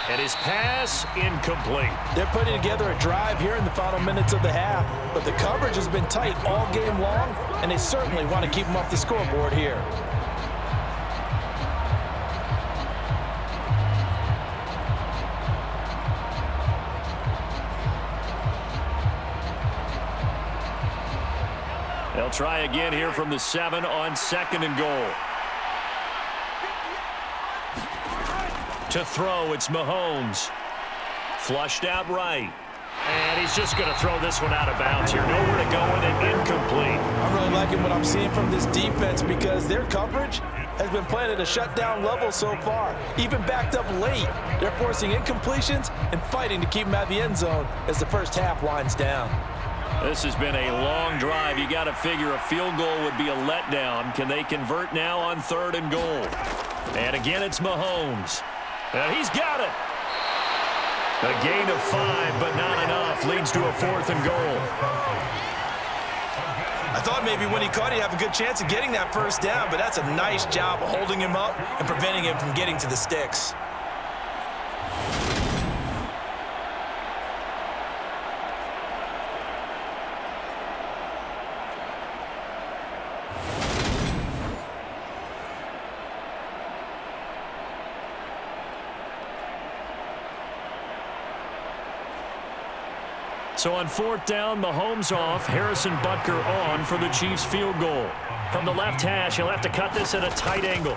And his pass incomplete. They're putting together a drive here in the final minutes of the half, but the coverage has been tight all game long, and they certainly want to keep them off the scoreboard here. They'll try again here from the 7 on 2nd and goal. To throw, it's Mahomes. Flushed out right. And he's just going to throw this one out of bounds here. Nowhere to go with it. Incomplete. I'm really liking what I'm seeing from this defense because their coverage has been playing at a shutdown level so far. Even backed up late, they're forcing incompletions and fighting to keep them out of the end zone as the first half winds down. This has been a long drive. You got to figure a field goal would be a letdown. Can they convert now on 3rd and goal? And again, it's Mahomes. He's got it. A gain of 5, but not enough. Leads to a 4th and goal. I thought maybe when he caught it, he'd have a good chance of getting that 1st down, but that's a nice job of holding him up and preventing him from getting to the sticks. So on 4th down, Mahomes off, Harrison Butker on for the Chiefs field goal. From the left hash, he'll have to cut this at a tight angle.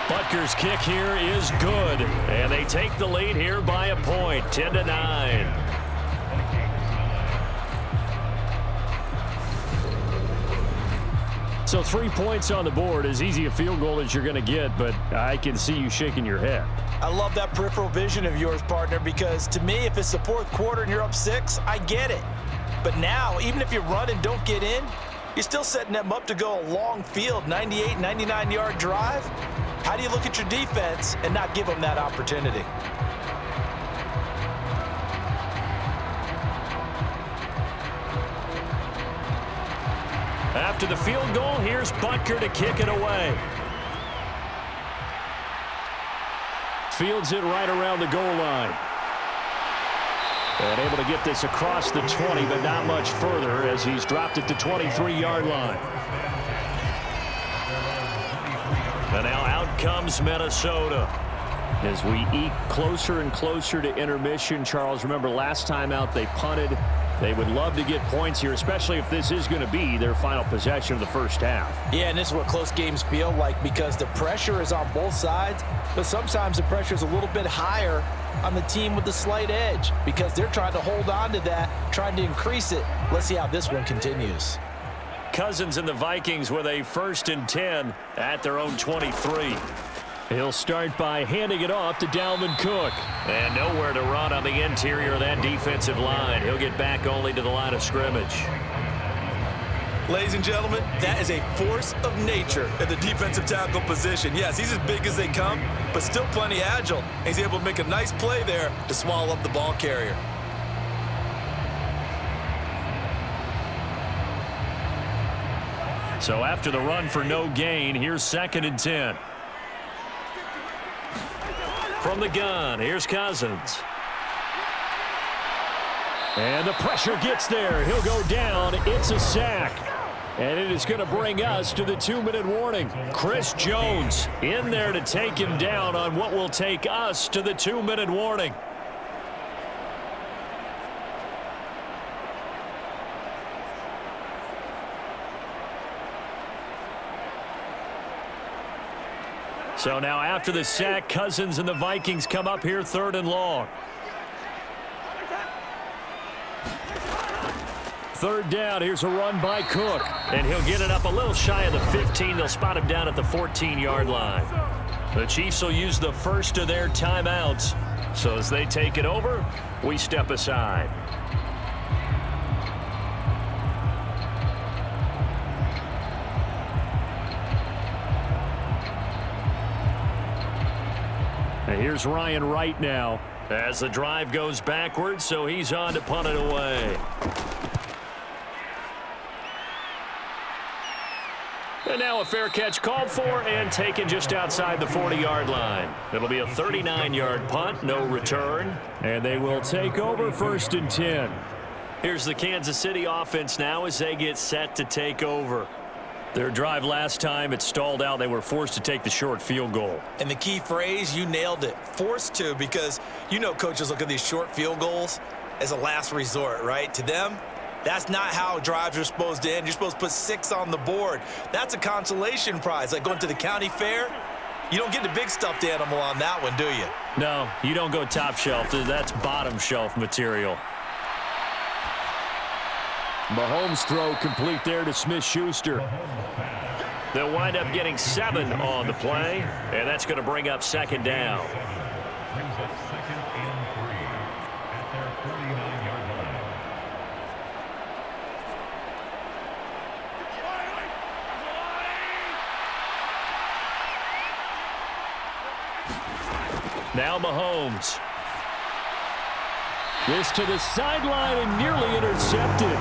Butker's kick here is good, and they take the lead here by a point, 10-9. So 3 points on the board, as easy a field goal as you're going to get, but I can see you shaking your head. I love that peripheral vision of yours, partner, because to me, if it's the 4th quarter and you're up 6, I get it. But now, even if you run and don't get in, you're still setting them up to go a long field, 98, 99-yard drive. How do you look at your defense and not give them that opportunity? After the field goal, here's Butker to kick it away. fields it right around the goal line. And able to get this across the 20, but not much further as he's dropped it to 23-yard line. And now out comes Minnesota. As we eke closer and closer to intermission, Charles, remember last time out they punted. They would love to get points here, especially if this is going to be their final possession of the first half. Yeah, and this is what close games feel like because the pressure is on both sides, but sometimes the pressure is a little bit higher on the team with the slight edge because they're trying to hold on to that, trying to increase it. Let's see how this one continues. Cousins and the Vikings with a 1st and 10 at their own 23. He'll start by handing it off to Dalvin Cook. And nowhere to run on the interior of that defensive line. He'll get back only to the line of scrimmage. Ladies and gentlemen, that is a force of nature at the defensive tackle position. Yes, he's as big as they come, but still plenty agile. He's able to make a nice play there to swallow up the ball carrier. So after the run for no gain, here's 2nd and 10. From the gun, here's Cousins. And the pressure gets there. He'll go down. It's a sack. And it is going to bring us to the 2-minute warning. Chris Jones in there to take him down on what will take us to the 2-minute warning. So now after the sack, Cousins and the Vikings come up here 3rd and long. 3rd down. Here's a run by Cook. And he'll get it up a little shy of the 15. They'll spot him down at the 14-yard line. The Chiefs will use the first of their timeouts. So as they take it over, we step aside. And here's Ryan Wright now. As the drive goes backwards, so he's on to punt it away. And now a fair catch called for and taken just outside the 40-yard line. It'll be a 39-yard punt, no return. And they will take over 1st and 10. Here's the Kansas City offense now as they get set to take over. Their drive last time, it stalled out. They were forced to take the short field goal. And the key phrase, you nailed it, forced to, because you know coaches look at these short field goals as a last resort, right? To them, that's not how drives are supposed to end. You're supposed to put 6 on the board. That's a consolation prize, like going to the county fair. You don't get the big stuffed animal on that one, do you? No, you don't go top shelf. That's bottom shelf material. Mahomes' throw complete there to Smith-Schuster. They'll wind up getting 7 on the play, and that's going to bring up 2nd down. Brings up 2nd and 3 at their 49-yard line. Now Mahomes. This to the sideline and nearly intercepted.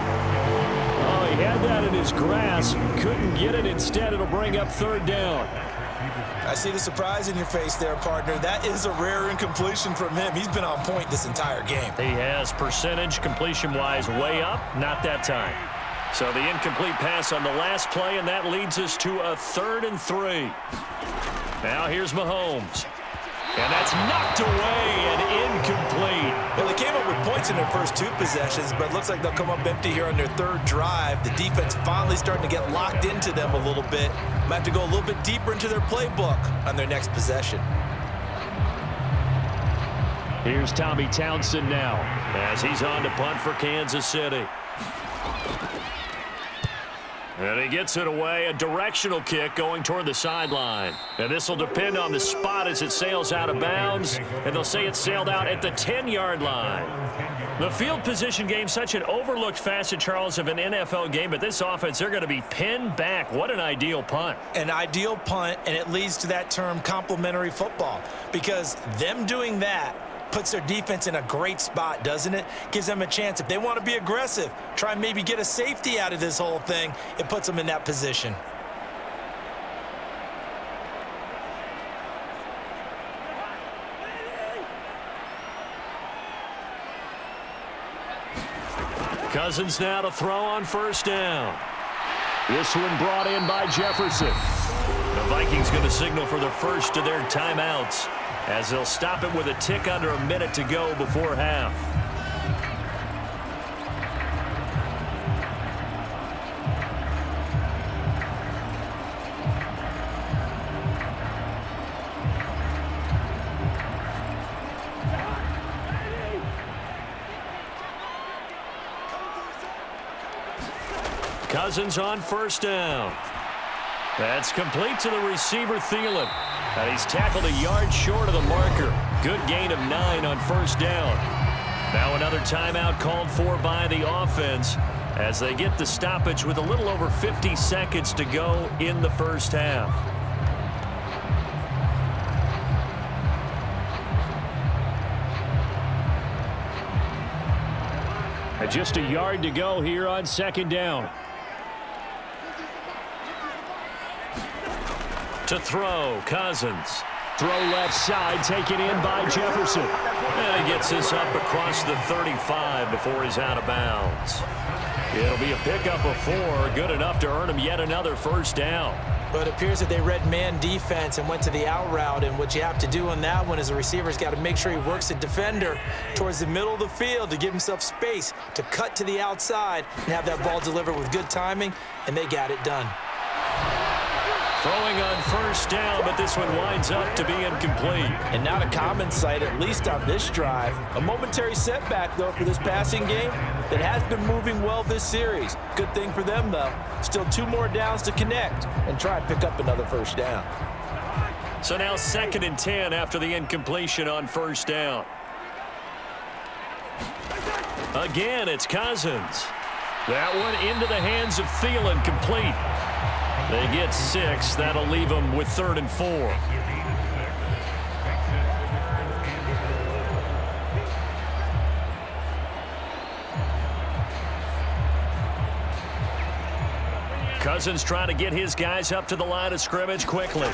Oh, he had that in his grasp. Couldn't get it. Instead, it'll bring up 3rd down. I see the surprise in your face there, partner. That is a rare incompletion from him. He's been on point this entire game. He has percentage completion-wise way up. Not that time. So the incomplete pass on the last play, and that leads us to a 3rd and 3. Now here's Mahomes. And that's knocked away and incomplete. Well, they came up with points in their first 2 possessions, but it looks like they'll come up empty here on their 3rd drive. The defense finally starting to get locked into them a little bit. Might have to go a little bit deeper into their playbook on their next possession. Here's Tommy Townsend now. As he's on to punt for Kansas City. And he gets it away, a directional kick going toward the sideline. And this will depend on the spot as it sails out of bounds. And they'll say it sailed out at the 10-yard line. The field position game, such an overlooked facet, Charles, of an NFL game. But this offense, they're going to be pinned back. What an ideal punt. An ideal punt, and it leads to that term complementary football. Because them doing that puts their defense in a great spot, doesn't it? Gives them a chance. If they want to be aggressive, try and maybe get a safety out of this whole thing, it puts them in that position. Cousins now to throw on first down. This one brought in by Jefferson. The Vikings going to signal for the first of their timeouts as they'll stop it with a tick under a minute to go before half. Cousins on first down. That's complete to the receiver, Thielen. And he's tackled a yard short of the marker. Good gain of 9 on first down. Now another timeout called for by the offense as they get the stoppage with a little over 50 seconds to go in the first half. And just a yard to go here on second down. To throw, Cousins. Throw left side, taken in by Jefferson. And he gets this up across the 35 before he's out of bounds. It'll be a pickup of 4, good enough to earn him yet another first down. But it appears that they read man defense and went to the out route, and what you have to do on that one is the receiver's got to make sure he works the defender towards the middle of the field to give himself space to cut to the outside and have that ball delivered with good timing, and they got it done. Throwing on first down, but this one winds up to be incomplete. And not a common sight, at least on this drive. A momentary setback, though, for this passing game that has been moving well this series. Good thing for them, though. Still 2 more downs to connect and try and pick up another first down. So now 2nd and 10 after the incompletion on first down. Again, it's Cousins. That one into the hands of Thielen, complete. They get 6. That'll leave them with 3rd and 4. Cousins trying to get his guys up to the line of scrimmage quickly.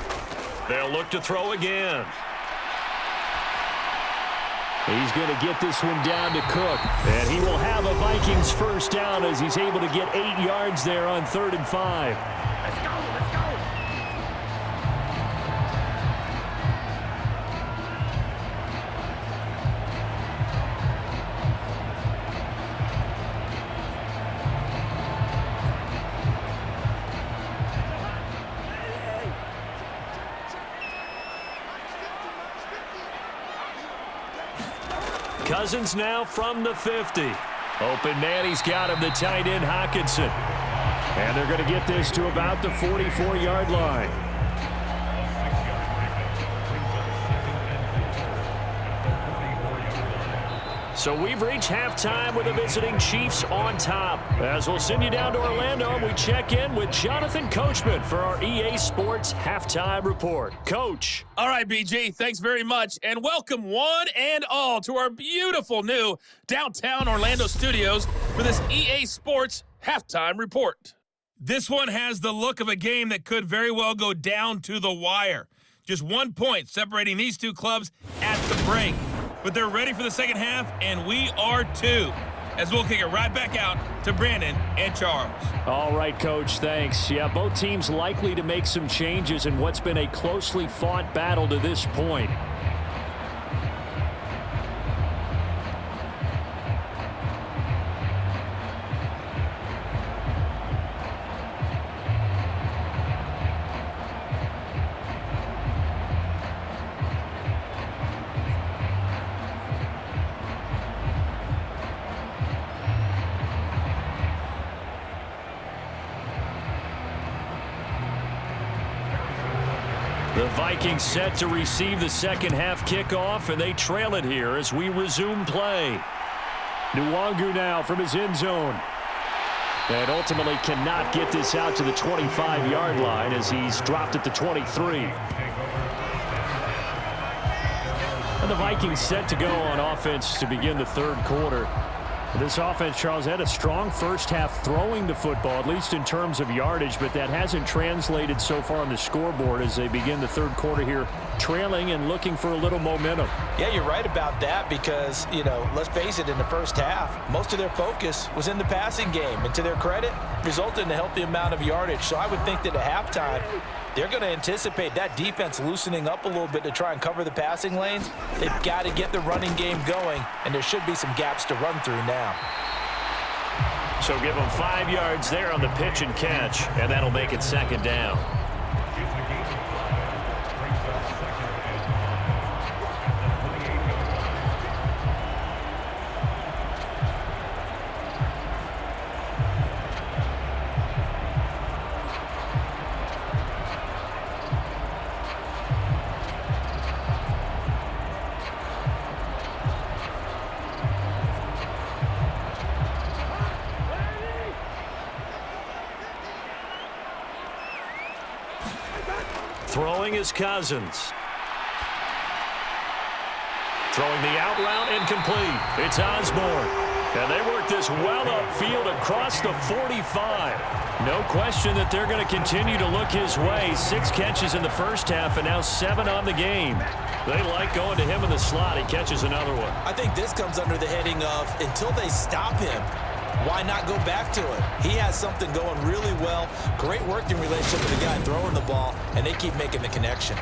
They'll look to throw again. He's going to get this one down to Cook. And he will have a Vikings first down as he's able to get 8 yards there on 3rd and 5. Cousins now from the 50. Open man, he's got him, the tight end Hockenson. And they're going to get this to about the 44-yard line. So we've reached halftime with the visiting Chiefs on top. As we'll send you down to Orlando, and we check in with Jonathan Coachman for our EA Sports Halftime Report. Coach. All right, BG, thanks very much, and welcome one and all to our beautiful new downtown Orlando studios for this EA Sports Halftime Report. This one has the look of a game that could very well go down to the wire. Just 1 point separating these two clubs at the break. But they're ready for the second half, and we are too, as we'll kick it right back out to Brandon and Charles. All right, Coach, thanks. Yeah, both teams likely to make some changes in what's been a closely fought battle to this point. The Vikings set to receive the second half kickoff, and they trail it here as we resume play. Nwangu now from his end zone. And ultimately cannot get this out to the 25-yard line as he's dropped at the 23. And the Vikings set to go on offense to begin the third quarter. This offense, Charles, had a strong first half throwing the football, at least in terms of yardage, but that hasn't translated so far on the scoreboard as they begin the third quarter here, trailing and looking for a little momentum. Yeah, you're right about that because, let's face it, in the first half, most of their focus was in the passing game. And to their credit, resulted in a healthy amount of yardage. So I would think that at halftime, they're going to anticipate that defense loosening up a little bit to try and cover the passing lanes. They've got to get the running game going, and there should be some gaps to run through now. So give them 5 yards there on the pitch and catch, and that'll make it second down. Throwing is Cousins. Throwing the out route incomplete. It's Osborne. And they work this well upfield across the 45. No question that they're going to continue to look his way. 6 catches in the first half and now 7 on the game. They like going to him in the slot. He catches another one. I think this comes under the heading of until they stop him, why not go back to it? He has something going really well. Great working relationship with the guy throwing the ball, and they keep making the connection.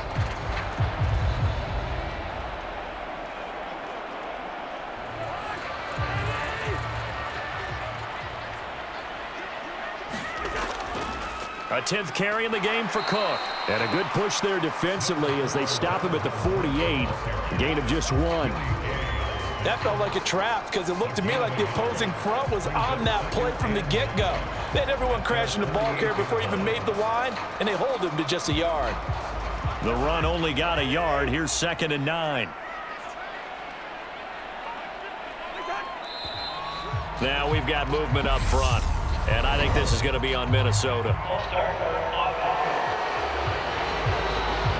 A 10th carry in the game for Cook. And a good push there defensively as they stop him at the 48. A gain of just 1. That felt like a trap because it looked to me like the opposing front was on that play from the get-go. They had everyone crashing the ball carrier before he even made the line, and they hold him to just a yard. The run only got a yard. Here's 2nd and 9. Now we've got movement up front, and I think this is going to be on Minnesota.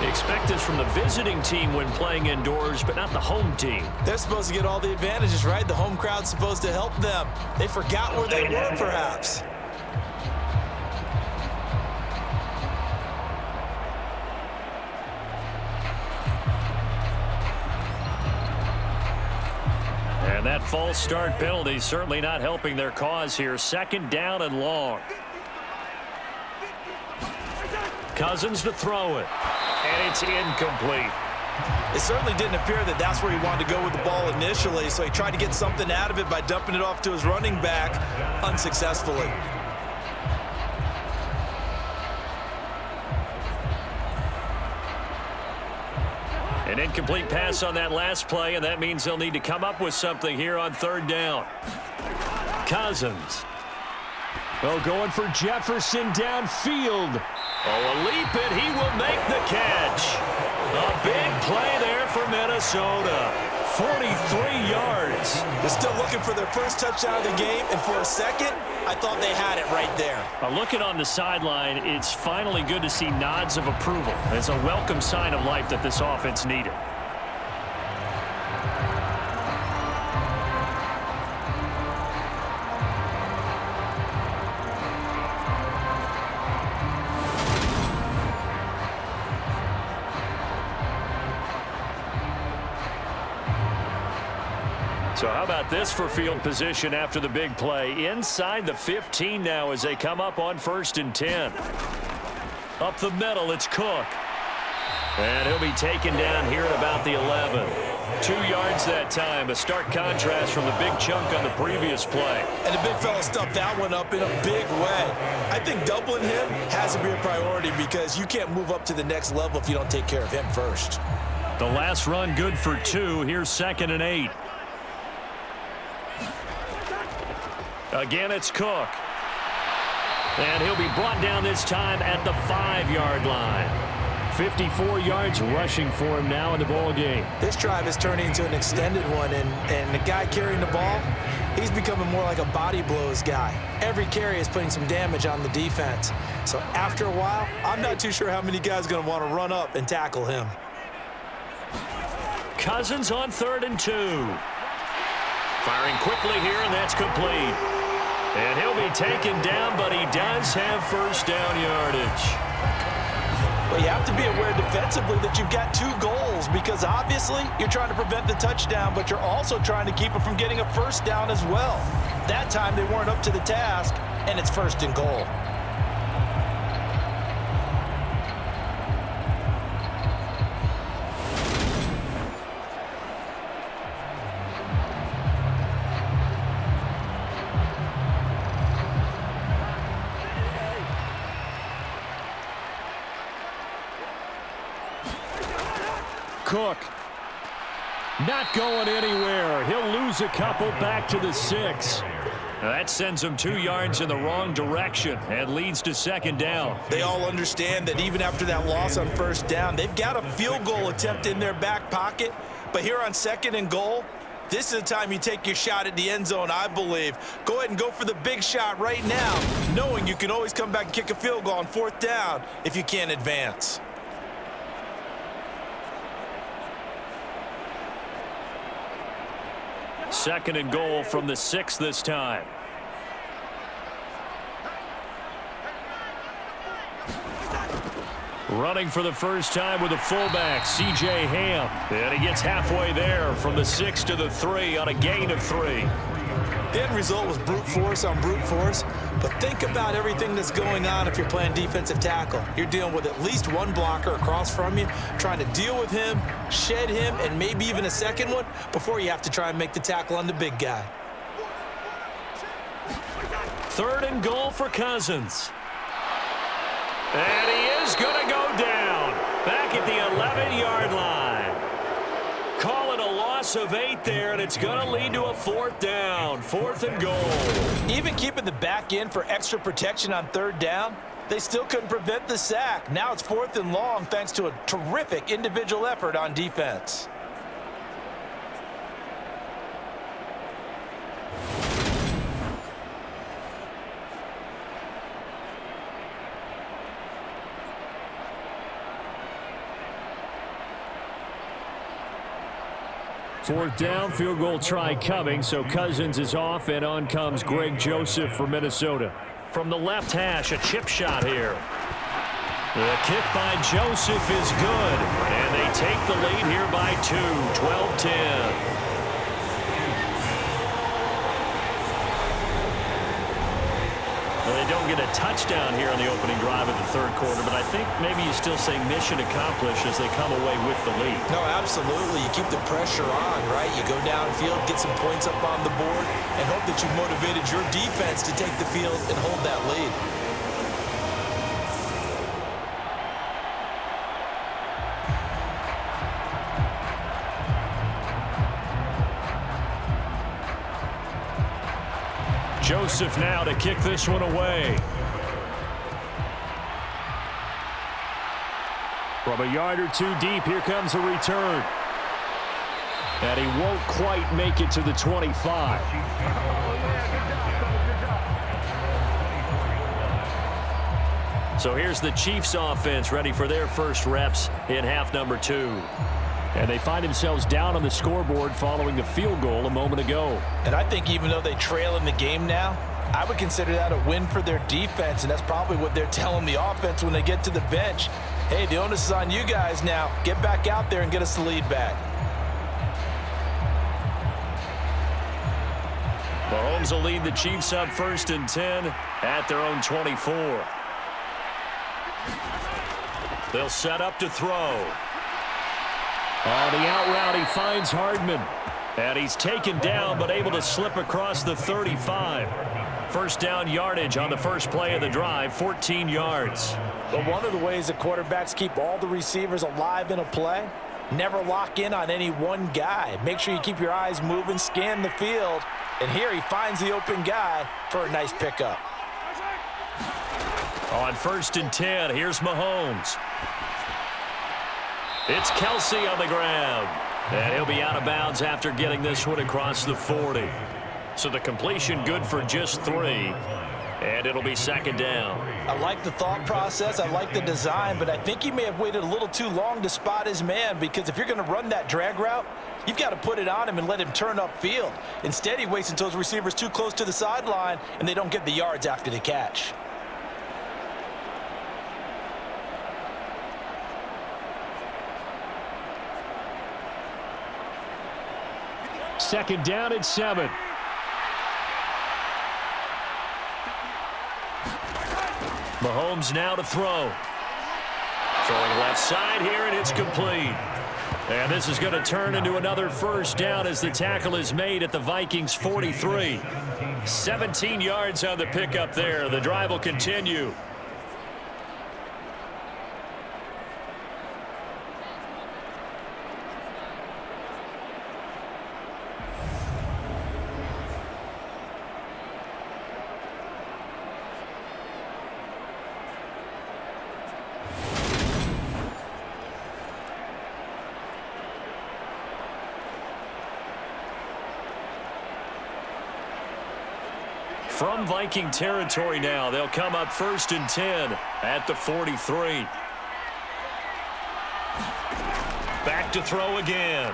Expect this from the visiting team when playing indoors, but not the home team. They're supposed to get all the advantages, right? The home crowd's supposed to help them. They forgot where they were, perhaps. And that false start penalty certainly not helping their cause here. 2nd down and long. Cousins to throw it. And it's incomplete. It certainly didn't appear that that's where he wanted to go with the ball initially, so he tried to get something out of it by dumping it off to his running back unsuccessfully. An incomplete pass on that last play, and that means they'll need to come up with something here on 3rd down. Cousins. Oh, going for Jefferson downfield. Oh, a leap, and he will make the catch. A big play there for Minnesota. 43 yards. They're still looking for their first touchdown of the game, and for a second, I thought they had it right there. Looking on the sideline, it's finally good to see nods of approval. It's a welcome sign of life that this offense needed. So how about this for field position after the big play? Inside the 15 now as they come up on 1st and 10. Up the middle, it's Cook. And he'll be taken down here at about the 11. 2 yards that time. A stark contrast from the big chunk on the previous play. And the big fella stuffed that one up in a big way. I think doubling him has to be a priority because you can't move up to the next level if you don't take care of him first. The last run good for 2. Here's 2nd and 8. Again, it's Cook. And he'll be brought down this time at the 5-yard line. 54 yards rushing for him now in the ball game. This drive is turning into an extended one, and the guy carrying the ball, he's becoming more like a body blows guy. Every carry is putting some damage on the defense. So after a while, I'm not too sure how many guys are going to want to run up and tackle him. Cousins on 3rd and 2. Firing quickly here, and that's complete. And he'll be taken down, but he does have first down yardage. Well, you have to be aware defensively that you've got 2 goals because obviously you're trying to prevent the touchdown, but you're also trying to keep it from getting a first down as well. That time they weren't up to the task, and it's 1st and goal. Cook. Not going anywhere. He'll lose a couple back to the 6. That sends him 2 yards in the wrong direction and leads to 2nd down. They all understand that even after that loss on 1st down, they've got a field goal attempt in their back pocket. But here on 2nd and goal, this is the time you take your shot at the end zone, I believe. Go ahead and go for the big shot right now, knowing you can always come back and kick a field goal on 4th down if you can't advance. Second and goal from the 6 this time. Running for the first time with a fullback, C.J. Ham. And he gets halfway there from the 6 to the 3 on a gain of 3. The end result was brute force on brute force, but think about everything that's going on if you're playing defensive tackle. You're dealing with at least 1 blocker across from you, trying to deal with him, shed him, and maybe even a second one before you have to try and make the tackle on the big guy. 3rd and goal for Cousins. And he is going to go down back at the 11-yard line. Call it a loss of 8 there, and it's going to lead to a 4th down. 4th and goal. Even keeping the back end for extra protection on 3rd down, they still couldn't prevent the sack. Now it's 4th and long thanks to a terrific individual effort on defense. Fourth down, field goal try coming, so Cousins is off, and on comes Greg Joseph for Minnesota. From the left hash, a chip shot here. The kick by Joseph is good, and they take the lead here by 2, 12-10. Well, they don't get a touchdown here on the opening drive of the 3rd quarter, but I think maybe you still say mission accomplished as they come away with the lead. No, absolutely. You keep the pressure on, right? You go downfield, get some points up on the board, and hope that you've motivated your defense to take the field and hold that lead. Joseph now to kick this one away. From a yard or 2 deep, here comes a return. And he won't quite make it to the 25. So here's the Chiefs offense ready for their first reps in half number 2. And they find themselves down on the scoreboard following the field goal a moment ago. And I think even though they trail in the game now, I would consider that a win for their defense, and that's probably what they're telling the offense when they get to the bench. Hey, the onus is on you guys now. Get back out there and get us the lead back. Mahomes will lead the Chiefs up 1st and 10 at their own 24. They'll set up to throw. On the out route, he finds Hardman. And he's taken down, but able to slip across the 35. First down yardage on the first play of the drive, 14 yards. But one of the ways that quarterbacks keep all the receivers alive in a play, never lock in on any one guy. Make sure you keep your eyes moving, scan the field. And here he finds the open guy for a nice pickup. On 1st and 10, here's Mahomes. It's Kelsey on the ground. And he'll be out of bounds after getting this one across the 40. So the completion good for just 3. And it'll be 2nd down. I like the thought process. I like the design. But I think he may have waited a little too long to spot his man, because if you're going to run that drag route, You've got to put it on him and let him turn upfield. Instead, he waits until his receiver's too close to the sideline, and they don't get the yards after the catch. Second down and 7. Mahomes now to throw. Throwing left side here, and it's complete. And this is going to turn into another first down as the tackle is made at the Vikings 43. 17 yards on the pickup there. The drive will continue. From Viking territory now, they'll come up 1st and 10 at the 43. Back to throw again.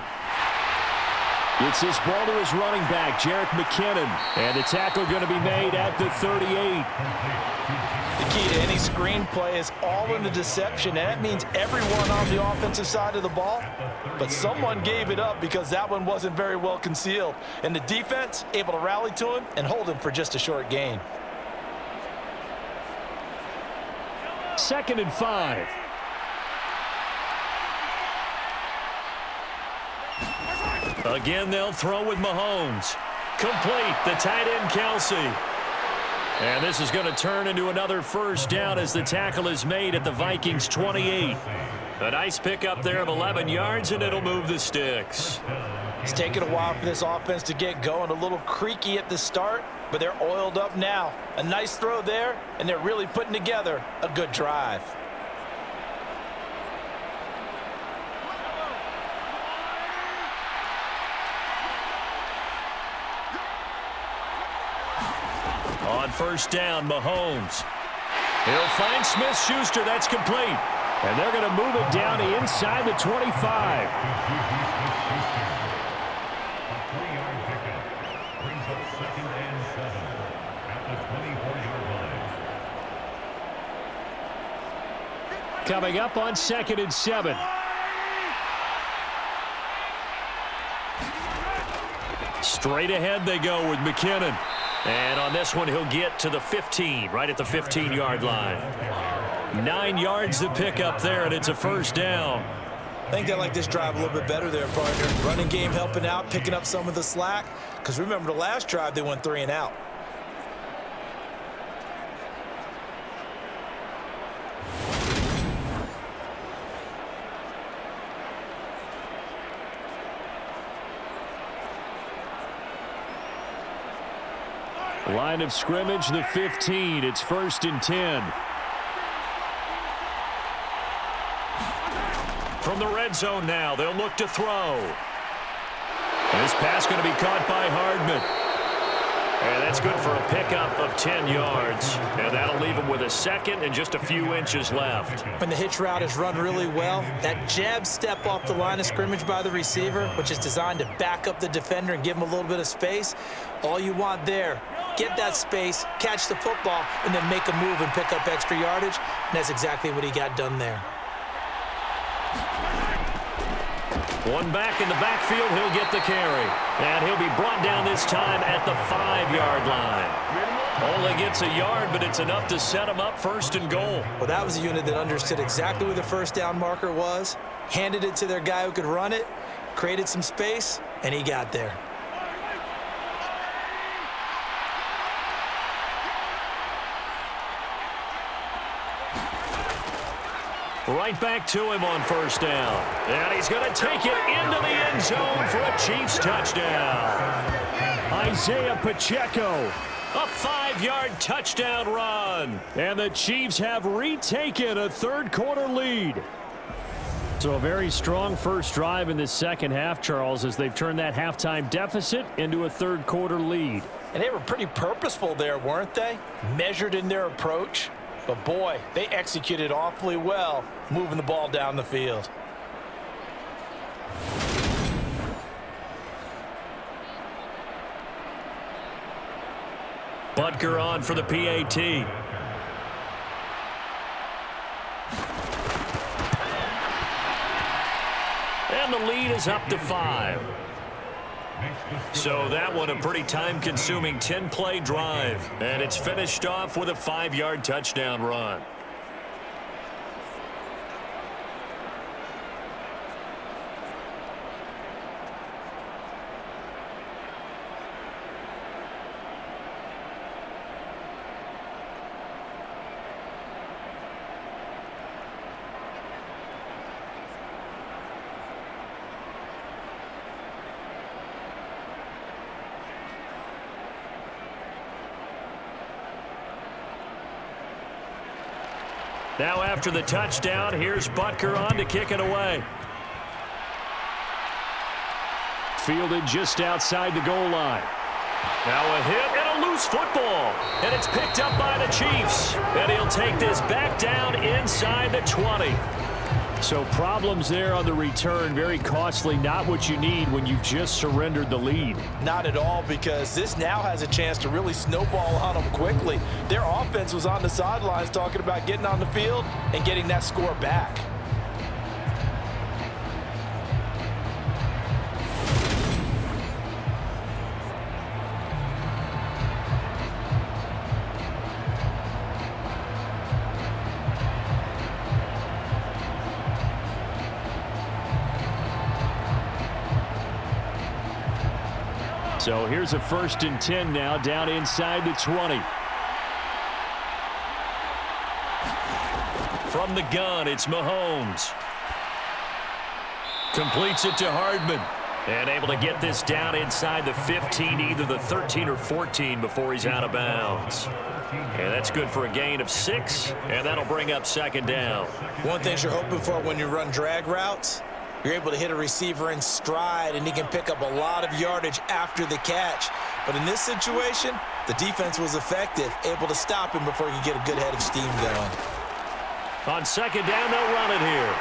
It's his ball to his running back, Jerick McKinnon. And the tackle going to be made at the 38. The key to any screen play is all in the deception, and that means everyone on the offensive side of the ball. But someone gave it up because that one wasn't very well concealed. And the defense able to rally to him and hold him for just a short gain. 2nd and 5. Again, they'll throw with Mahomes. Complete, the tight end, Kelsey. And this is going to turn into another first down as the tackle is made at the Vikings 28. A nice pickup there of 11 yards, and it'll move the sticks. It's taken a while for this offense to get going. A little creaky at the start, but they're oiled up now. A nice throw there, and they're really putting together a good drive. On first down, Mahomes. He'll find Smith-Schuster. That's complete. And they're going to move it down to inside the 25. A 3-yard pickup brings up 2nd and 7 at the 24-yard line. Coming up on 2nd and 7. Straight ahead they go with McKinnon. And on this one, he'll get to the 15, right at the 15-yard line. 9 yards to pick up there, and it's a first down. I think they like this drive a little bit better there, partner. Running game helping out, picking up some of the slack. Because remember, the last drive, they went 3 and out. Line of scrimmage, the 15. It's 1st and 10. From the red zone now, they'll look to throw. This pass going to be caught by Hardman. And that's good for a pickup of 10 yards. And that'll leave him with a second and just a few inches left. When the hitch route is run really well, that jab step off the line of scrimmage by the receiver, which is designed to back up the defender and give him a little bit of space, all you want there, get that space, catch the football, and then make a move and pick up extra yardage. And that's exactly what he got done there. One back in the backfield, he'll get the carry. And he'll be brought down this time at the 5-yard line. Only gets a yard, but it's enough to set him up 1st and goal. Well, that was a unit that understood exactly where the first down marker was, handed it to their guy who could run it, created some space, and he got there. Right back to him on first down. And he's going to take it into the end zone for a Chiefs touchdown. Isaiah Pacheco, a 5-yard touchdown run. And the Chiefs have retaken a third-quarter lead. So a very strong first drive in the second half, Charles, as they've turned that halftime deficit into a third-quarter lead. And they were pretty purposeful there, weren't they? Measured in their approach. But, boy, they executed awfully well moving the ball down the field. Butker on for the PAT. And the lead is up to 5. So that one a pretty time-consuming 10-play drive. And it's finished off with a 5-yard touchdown run. Now after the touchdown, here's Butker on to kick it away. Fielded just outside the goal line. Now a hit and a loose football. And it's picked up by the Chiefs. And he'll take this back down inside the 20. So problems there on the return. Very costly. Not what you need when you've just surrendered the lead. Not at all, because this now has a chance to really snowball on them quickly. Their offense was on the sidelines talking about getting on the field and getting that score back. So here's a 1st and 10 now, down inside the 20. From the gun, it's Mahomes. Completes it to Hardman. And able to get this down inside the 15, either the 13 or 14 before he's out of bounds. And that's good for a gain of 6, and that'll bring up 2nd down. One thing you're hoping for when you run drag routes, you're able to hit a receiver in stride, and he can pick up a lot of yardage after the catch. But in this situation, the defense was effective, able to stop him before he could get a good head of steam going. On 2nd down, they'll run it here.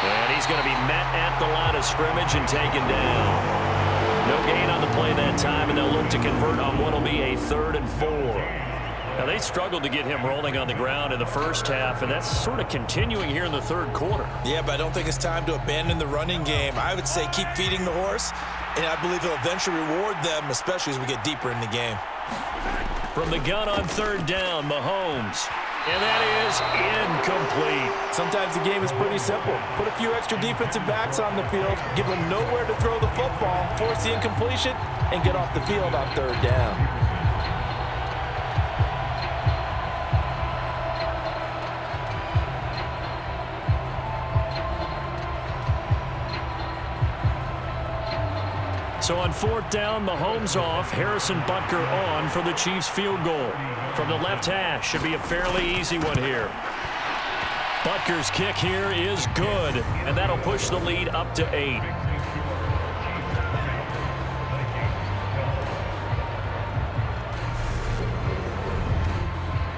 And he's going to be met at the line of scrimmage and taken down. No gain on the play that time, and they'll look to convert on what will be a 3rd and 4. Now, they struggled to get him rolling on the ground in the first half, and that's sort of continuing here in the 3rd quarter. Yeah, but I don't think it's time to abandon the running game. I would say keep feeding the horse, and I believe he'll eventually reward them, especially as we get deeper in the game. From the gun on 3rd down, Mahomes. And that is incomplete. Sometimes the game is pretty simple. Put a few extra defensive backs on the field, give them nowhere to throw the football, force the incompletion, and get off the field on 3rd down. So on 4th down, Mahomes off, Harrison Butker on for the Chiefs field goal. From the left hash, should be a fairly easy one here. Butker's kick here is good, and that'll push the lead up to 8.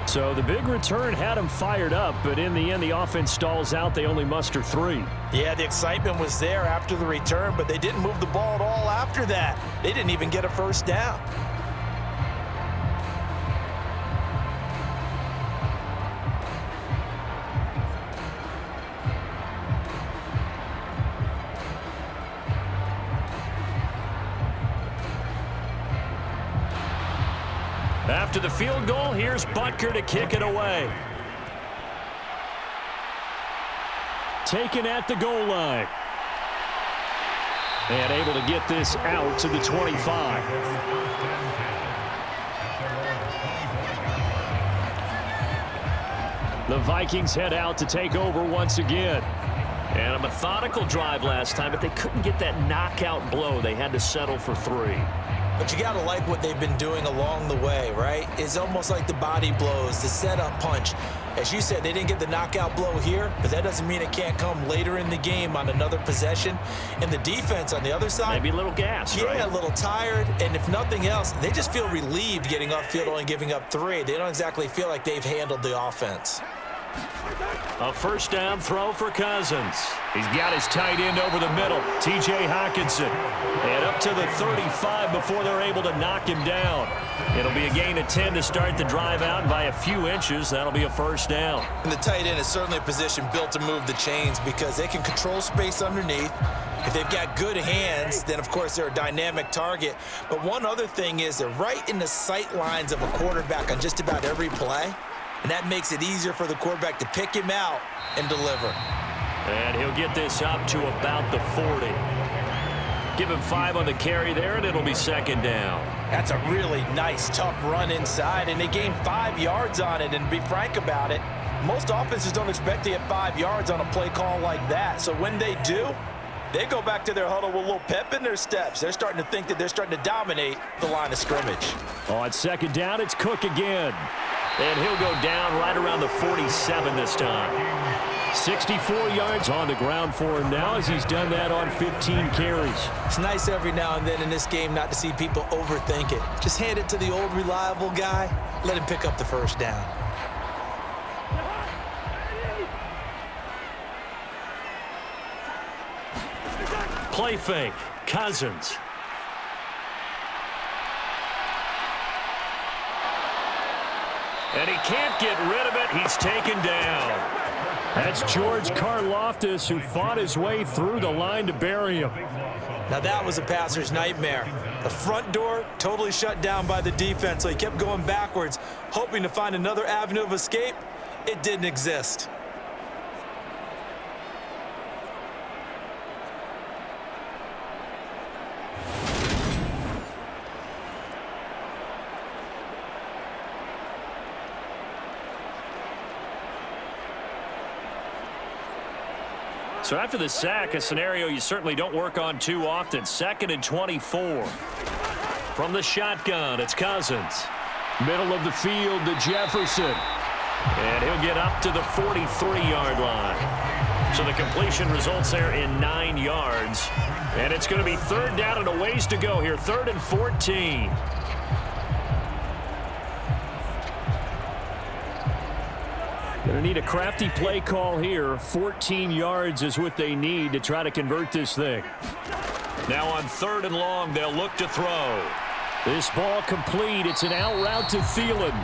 So the big return had him fired up, but in the end, the offense stalls out. They only muster 3. Yeah, the excitement was there after the return, but they didn't move the ball at all after that. They didn't even get a 1st down. After the field goal, here's Butker to kick it away. Taken at the goal line. And able to get this out to the 25. The Vikings head out to take over once again. And a methodical drive last time, but they couldn't get that knockout blow. They had to settle for 3. But you got to like what they've been doing along the way, right? It's almost like the body blows, the setup punch. As you said, they didn't get the knockout blow here, but that doesn't mean it can't come later in the game on another possession. And the defense on the other side, maybe a little gassed, right? Yeah, a little tired. And if nothing else, they just feel relieved getting upfield, only giving up 3. They don't exactly feel like they've handled the offense. A first down throw for Cousins. He's got his tight end over the middle, T.J. Hockenson. And up to the 35 before they're able to knock him down. It'll be a gain of 10 to start the drive out, and by a few inches, that'll be a first down. And the tight end is certainly a position built to move the chains because they can control space underneath. If they've got good hands, then, of course, they're a dynamic target. But one other thing is they're right in the sight lines of a quarterback on just about every play. And that makes it easier for the quarterback to pick him out and deliver. And he'll get this up to about the 40. Give him 5 on the carry there, and it'll be second down. That's a really nice, tough run inside, and they gained 5 yards on it. And to be frank about it, most offenses don't expect to get 5 yards on a play call like that. So when they do, they go back to their huddle with a little pep in their steps. They're starting to think that they're starting to dominate the line of scrimmage. On second down, it's Cook again. And he'll go down right around the 47 this time. 64 yards on the ground for him now as he's done that on 15 carries. It's nice every now and then in this game not to see people overthink it. Just hand it to the old reliable guy. Let him pick up the first down. Play fake. Cousins. And he can't get rid of it. He's taken down. That's George Karlaftis, who fought his way through the line to bury him. Now that was a passer's nightmare. The front door totally shut down by the defense, so he kept going backwards, hoping to find another avenue of escape. It didn't exist. So after the sack, a scenario you certainly don't work on too often. 2nd and 24. From the shotgun, it's Cousins. Middle of the field to Jefferson. And he'll get up to the 43-yard line. So the completion results there in 9 yards. And it's going to be 3rd down and a ways to go here. 3rd and 14. Going to need a crafty play call here. 14 yards is what they need to try to convert this thing. Now on 3rd and long, they'll look to throw. This ball complete. It's an out route to Thielen.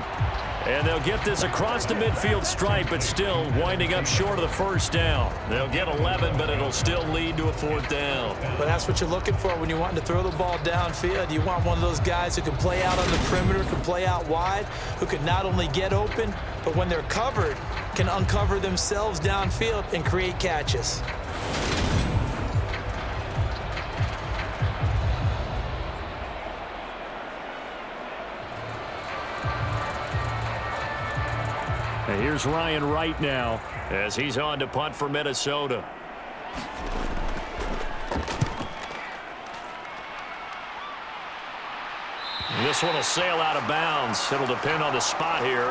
And they'll get this across the midfield stripe, but still winding up short of the first down. They'll get 11, but it'll still lead to a 4th down. But that's what you're looking for when you want to throw the ball downfield. You want one of those guys who can play out on the perimeter, can play out wide, who can not only get open, but when they're covered, can uncover themselves downfield and create catches. And here's Ryan Wright now as he's on to punt for Minnesota. And this one will sail out of bounds. It'll depend on the spot here.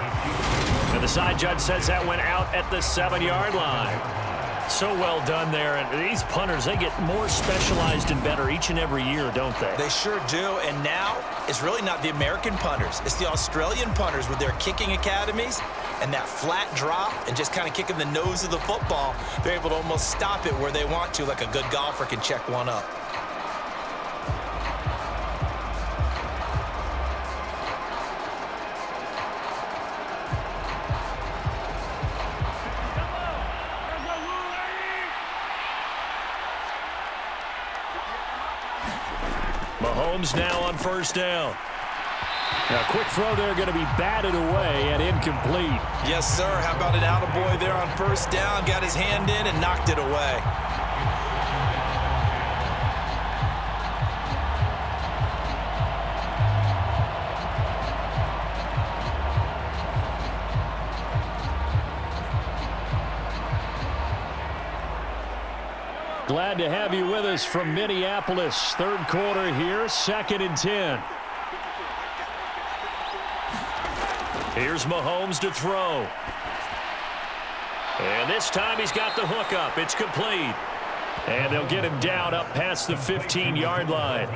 And the side judge says that went out at the 7-yard line. So well done there. And these punters, they get more specialized and better each and every year, don't they? They sure do. And now it's really not the American punters. It's the Australian punters with their kicking academies and that flat drop and just kind of kicking the nose of the football. They're able to almost stop it where they want to, like a good golfer can check one up. Mahomes now on 1st down. Now, a quick throw there going to be batted away and incomplete. Yes, sir. How about an attaboy there on 1st down? Got his hand in and knocked it away. Glad to have you with us from Minneapolis. 3rd quarter here, 2nd and 10. Here's Mahomes to throw. And this time he's got the hook up. It's complete. And they'll get him down up past the 15-yard line.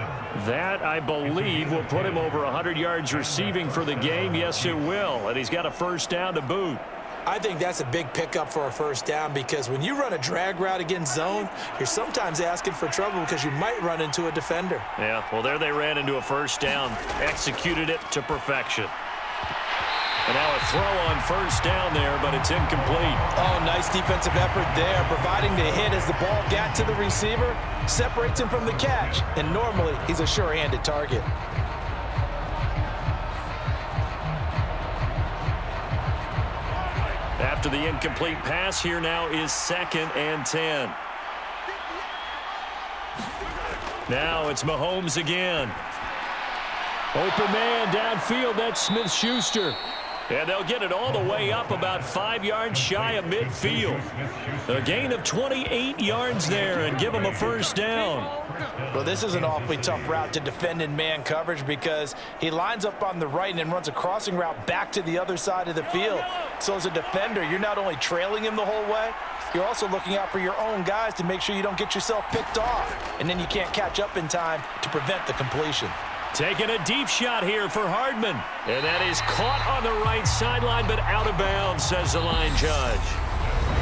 That, I believe, will put him over 100 yards receiving for the game. Yes, it will. And he's got a 1st down to boot. I think that's a big pickup for a first down because when you run a drag route against zone, you're sometimes asking for trouble because you might run into a defender. Yeah, well, there they ran into a first down, executed it to perfection. And now a throw on first down there, but it's incomplete. Oh, nice defensive effort there, providing the hit as the ball got to the receiver, separates him from the catch, and normally he's a sure-handed target. After the incomplete pass, here now is 2nd and 10. Now it's Mahomes again. Open man downfield, that's Smith-Schuster. And they'll get it all the way up about 5 yards shy of midfield. A gain of 28 yards there and give them a first down. Well, this is an awfully tough route to defend in man coverage because he lines up on the right and then runs a crossing route back to the other side of the field. So as a defender, you're not only trailing him the whole way, you're also looking out for your own guys to make sure you don't get yourself picked off. And then you can't catch up in time to prevent the completion. Taking a deep shot here for Hardman. And that is caught on the right sideline, but out of bounds, says the line judge.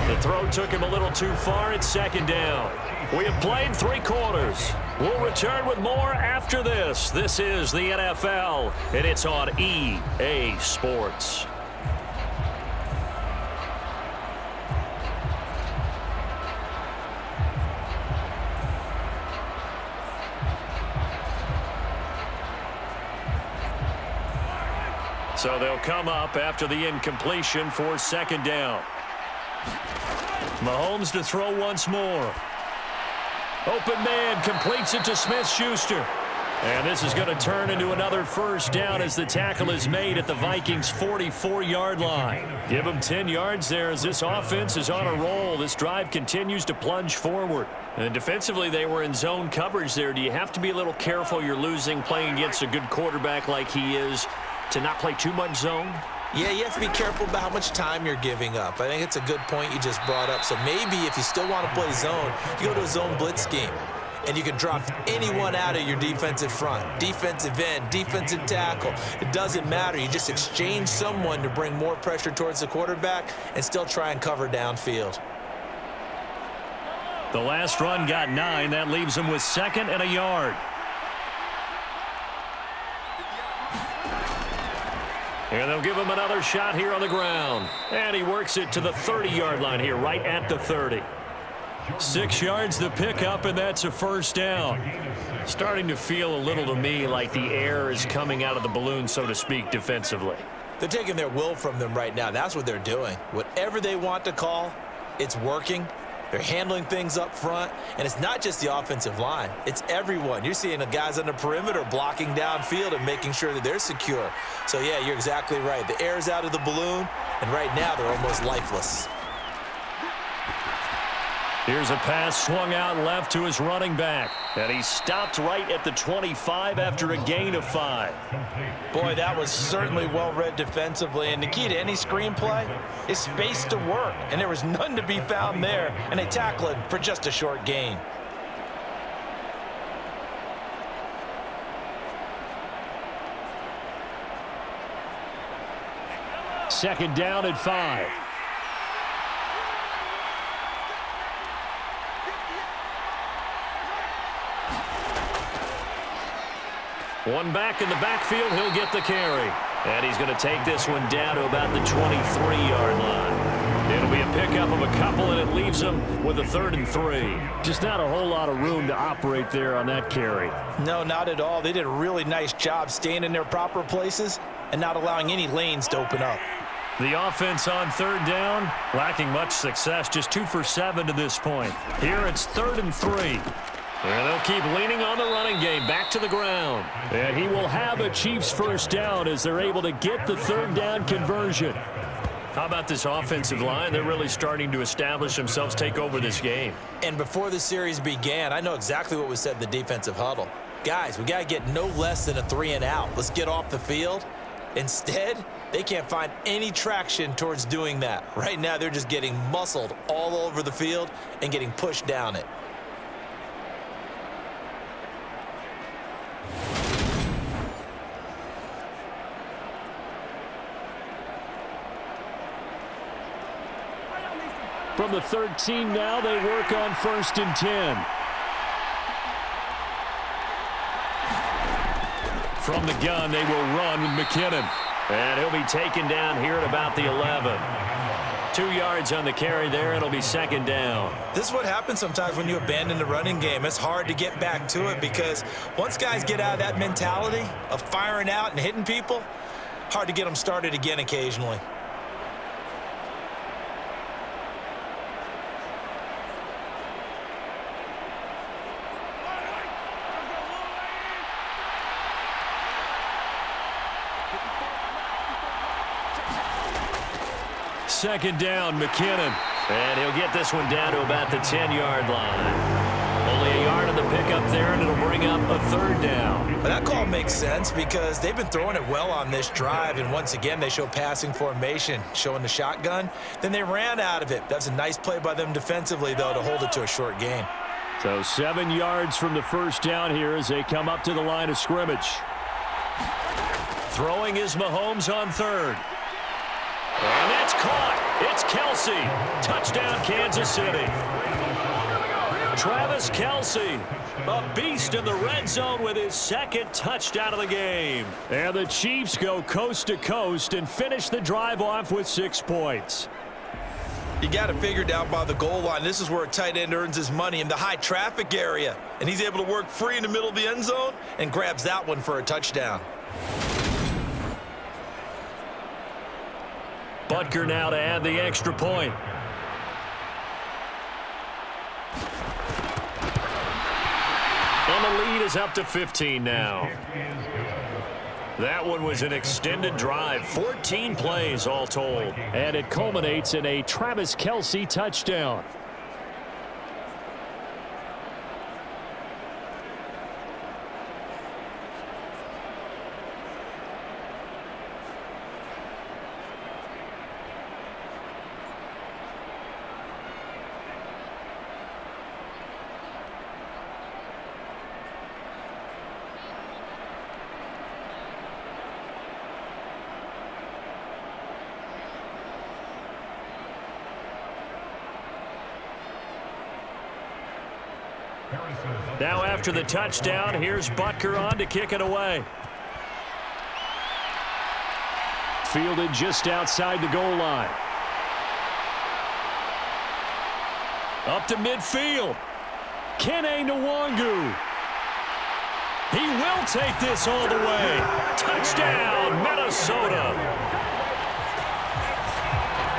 The throw took him a little too far. It's 2nd down. We have played 3 quarters. We'll return with more after this. This is the NFL, and it's on EA Sports. So they'll come up after the incompletion for 2nd down. Mahomes to throw once more. Open man completes it to Smith-Schuster. And this is going to turn into another first down as the tackle is made at the Vikings' 44-yard line. Give them 10 yards there as this offense is on a roll. This drive continues to plunge forward. And defensively, they were in zone coverage there. Do you have to be a little careful? You're losing playing against a good quarterback like he is to not play too much zone? Yeah, you have to be careful about how much time you're giving up. I think it's a good point you just brought up. So maybe if you still want to play zone, you go to a zone blitz scheme. And you can drop anyone out of your defensive front, defensive end, defensive tackle. It doesn't matter. You just exchange someone to bring more pressure towards the quarterback and still try and cover downfield. The last run got 9. That leaves him with 2nd and a yard. And they'll give him another shot here on the ground. And he works it to the 30-yard line here, right at the 30. 6 yards the pickup, and that's a first down. Starting to feel a little to me like the air is coming out of the balloon, so to speak, defensively. They're taking their will from them right now. That's what they're doing. Whatever they want to call, it's working. They're handling things up front, and it's not just the offensive line. It's everyone. You're seeing the guys on the perimeter blocking downfield and making sure that they're secure. So, yeah, you're exactly right. The air's out of the balloon, and right now they're almost lifeless. Here's a pass swung out left to his running back. And he stopped right at the 25 after a gain of 5. Boy, that was certainly well-read defensively. And the key to any screenplay is space to work. And there was none to be found there. And they tackle it for just a short gain. Second down at 5. One back in the backfield, he'll get the carry. And he's going to take this one down to about the 23-yard line. It'll be a pickup of a couple, and it leaves him with a 3rd and 3. Just not a whole lot of room to operate there on that carry. No, not at all. They did a really nice job staying in their proper places and not allowing any lanes to open up. The offense on 3rd down, lacking much success, just 2 for 7 to this point. Here it's 3rd and 3. And they'll keep leaning on the running game back to the ground. And he will have a Chiefs first down as they're able to get the 3rd down conversion. How about this offensive line? They're really starting to establish themselves, take over this game. And before the series began, I know exactly what was said in the defensive huddle. Guys, we got to get no less than a 3 and out. Let's get off the field. Instead, they can't find any traction towards doing that. Right now, they're just getting muscled all over the field and getting pushed down it. From the 13 now, they work on 1st and 10. From the gun, they will run with McKinnon. And he'll be taken down here at about the 11. 2 yards on the carry there. It'll be 2nd down. This is what happens sometimes when you abandon the running game. It's hard to get back to it because once guys get out of that mentality of firing out and hitting people, hard to get them started again occasionally. Second down, McKinnon. And he'll get this one down to about the 10-yard line. Only a yard on the pickup there, and it'll bring up a 3rd down. But that call makes sense because they've been throwing it well on this drive, and once again, they show passing formation, showing the shotgun. Then they ran out of it. That's a nice play by them defensively, though, to hold it to a short gain. So 7 yards from the 1st down here as they come up to the line of scrimmage. Throwing is Mahomes on 3rd. And that's caught. It's Kelsey. Touchdown, Kansas City. Travis Kelsey, a beast in the red zone with his 2nd touchdown of the game. And the Chiefs go coast to coast and finish the drive off with 6 points. You got it figured out by the goal line. This is where a tight end earns his money in the high traffic area. And he's able to work free in the middle of the end zone and grabs that one for a touchdown. Butker now to add the extra point. And the lead is up to 15 now. That one was an extended drive, 14 plays all told. And it culminates in a Travis Kelsey touchdown. Now after the touchdown, here's Butker on to kick it away. Fielded just outside the goal line. Up to midfield. Kene Nwangu. He will take this all the way. Touchdown, Minnesota.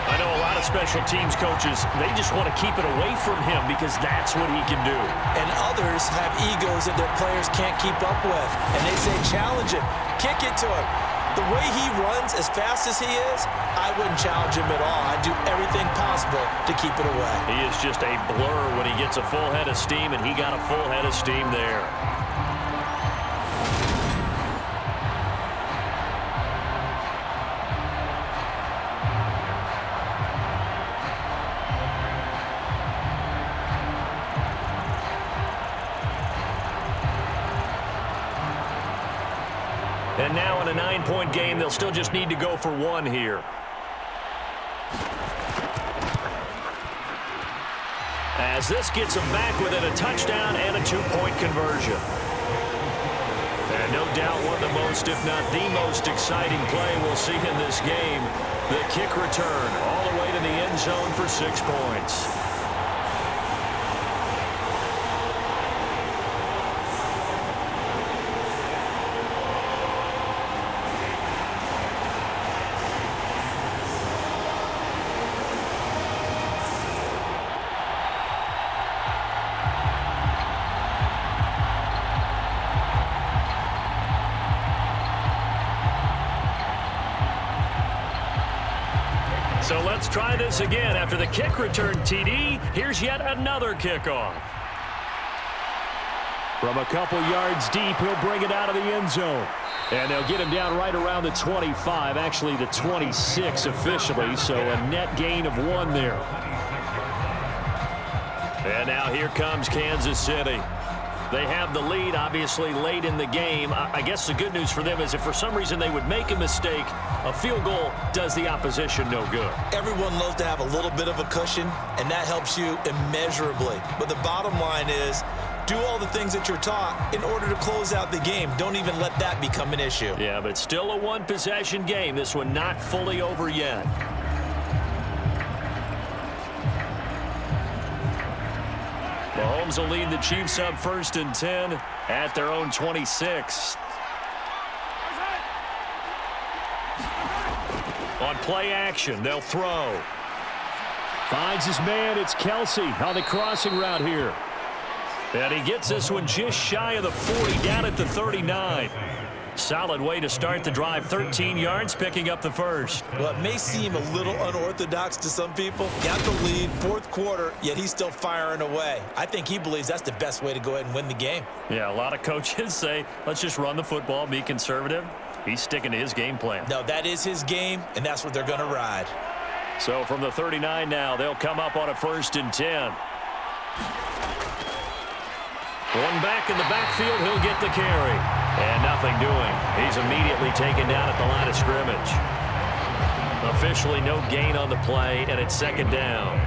I know a lot of special teams coaches, they just want to keep it away from him because that's what he can do. And others have egos that their players can't keep up with. And they say, challenge him, kick it to him. The way he runs as fast as he is, I wouldn't challenge him at all. I'd do everything possible to keep it away. He is just a blur when he gets a full head of steam, and he got a full head of steam there. And now in a 9-point game, they'll still just need to go for 1 here. As this gets them back within a touchdown and a 2-point conversion. And no doubt one of the most, if not the most exciting play we'll see in this game. The kick return all the way to the end zone for 6 points. So let's try this again. After the kick return TD, here's yet another kickoff. From a couple yards deep, he'll bring it out of the end zone. And they'll get him down right around the 25, actually the 26 officially, so a net gain of 1 there. And now here comes Kansas City. They have the lead, obviously, late in the game. I guess the good news for them is if for some reason they would make a mistake, a field goal does the opposition no good. Everyone loves to have a little bit of a cushion, and that helps you immeasurably. But the bottom line is, do all the things that you're taught in order to close out the game. Don't even let that become an issue. Yeah, but still a one-possession game. This one not fully over yet. Mahomes will lead the Chiefs up 1st and 10 at their own 26. On play action, they'll throw. Finds his man. It's Kelsey on the crossing route here. And he gets this one just shy of the 40, down at the 39. Solid way to start the drive. 13 yards, picking up the first. Well, it may seem a little unorthodox to some people. Got the lead, 4th quarter, yet he's still firing away. I think he believes that's the best way to go ahead and win the game. Yeah, a lot of coaches say, let's just run the football, be conservative. He's sticking to his game plan. No, that is his game, and that's what they're going to ride. So from the 39 now, they'll come up on a 1st and 10. One back in the backfield, he'll get the carry. And nothing doing. He's immediately taken down at the line of scrimmage. Officially no gain on the play, and it's 2nd down.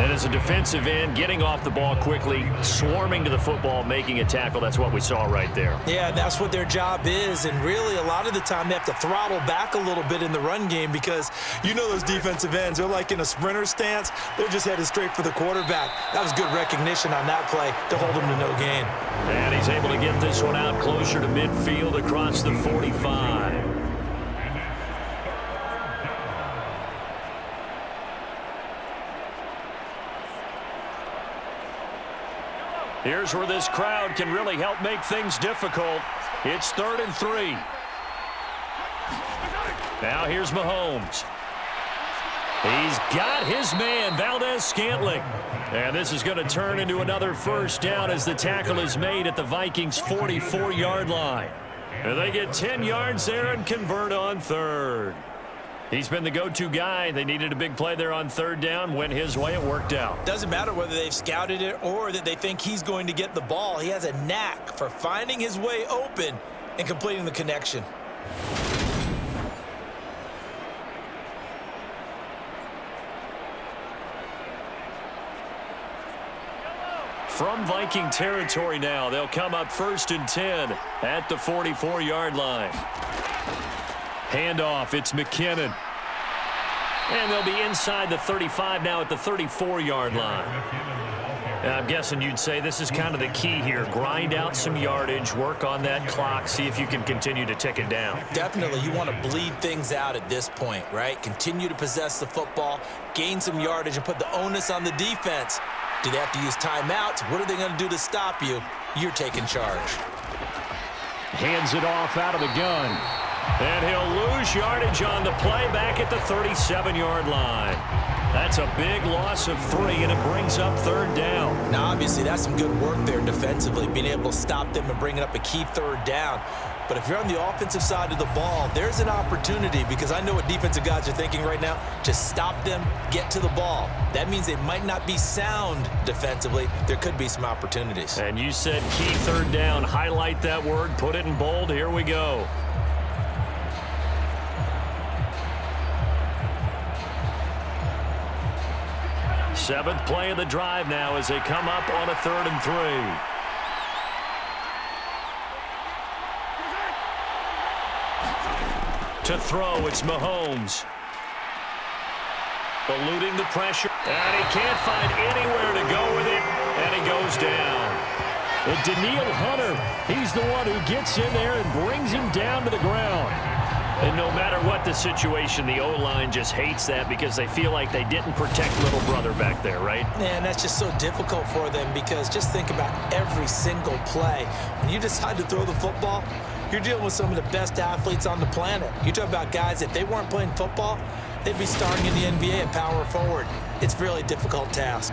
And as a defensive end, getting off the ball quickly, swarming to the football, making a tackle, that's what we saw right there. Yeah, that's what their job is, and really a lot of the time they have to throttle back a little bit in the run game because you know those defensive ends, they're like in a sprinter stance. They're just headed straight for the quarterback. That was good recognition on that play to hold him to no gain. And he's able to get this one out closer to midfield across the 45. Here's where this crowd can really help make things difficult. It's 3rd and 3. Now here's Mahomes. He's got his man, Valdez-Scantling. And this is going to turn into another 1st down as the tackle is made at the Vikings' 44-yard line. And they get 10 yards there and convert on 3rd. He's been the go-to guy. They needed a big play there on 3rd down. Went his way. It worked out. Doesn't matter whether they've scouted it or that they think he's going to get the ball. He has a knack for finding his way open and completing the connection. From Viking territory now, they'll come up 1st and 10 at the 44-yard line. Handoff, it's McKinnon. And they'll be inside the 35 now at the 34-yard line. And I'm guessing you'd say this is kind of the key here. Grind out some yardage, work on that clock, see if you can continue to tick it down. Definitely, you want to bleed things out at this point, right? Continue to possess the football, gain some yardage, and put the onus on the defense. Do they have to use timeouts? What are they going to do to stop you? You're taking charge. Hands it off out of the gun. And he'll lose yardage on the play back at the 37-yard line. That's a big loss of 3, and it brings up 3rd down. Now, obviously, that's some good work there defensively, being able to stop them and bringing up a key 3rd down. But if you're on the offensive side of the ball, there's an opportunity because I know what defensive guys are thinking right now. Just stop them, get to the ball. That means they might not be sound defensively. There could be some opportunities. And you said key 3rd down. Highlight that word, put it in bold. Here we go. Seventh play of the drive now as they come up on a 3rd and 3. To throw, it's Mahomes. Eluding the pressure. And he can't find anywhere to go with it. And he goes down. And Daniil Hunter, he's the one who gets in there and brings him down to the ground. And no matter what the situation, the O-line just hates that because they feel like they didn't protect little brother back there, right? Man, that's just so difficult for them because just think about every single play. When you decide to throw the football, you're dealing with some of the best athletes on the planet. You talk about guys, if they weren't playing football, they'd be starting in the NBA at power forward. It's a really difficult task.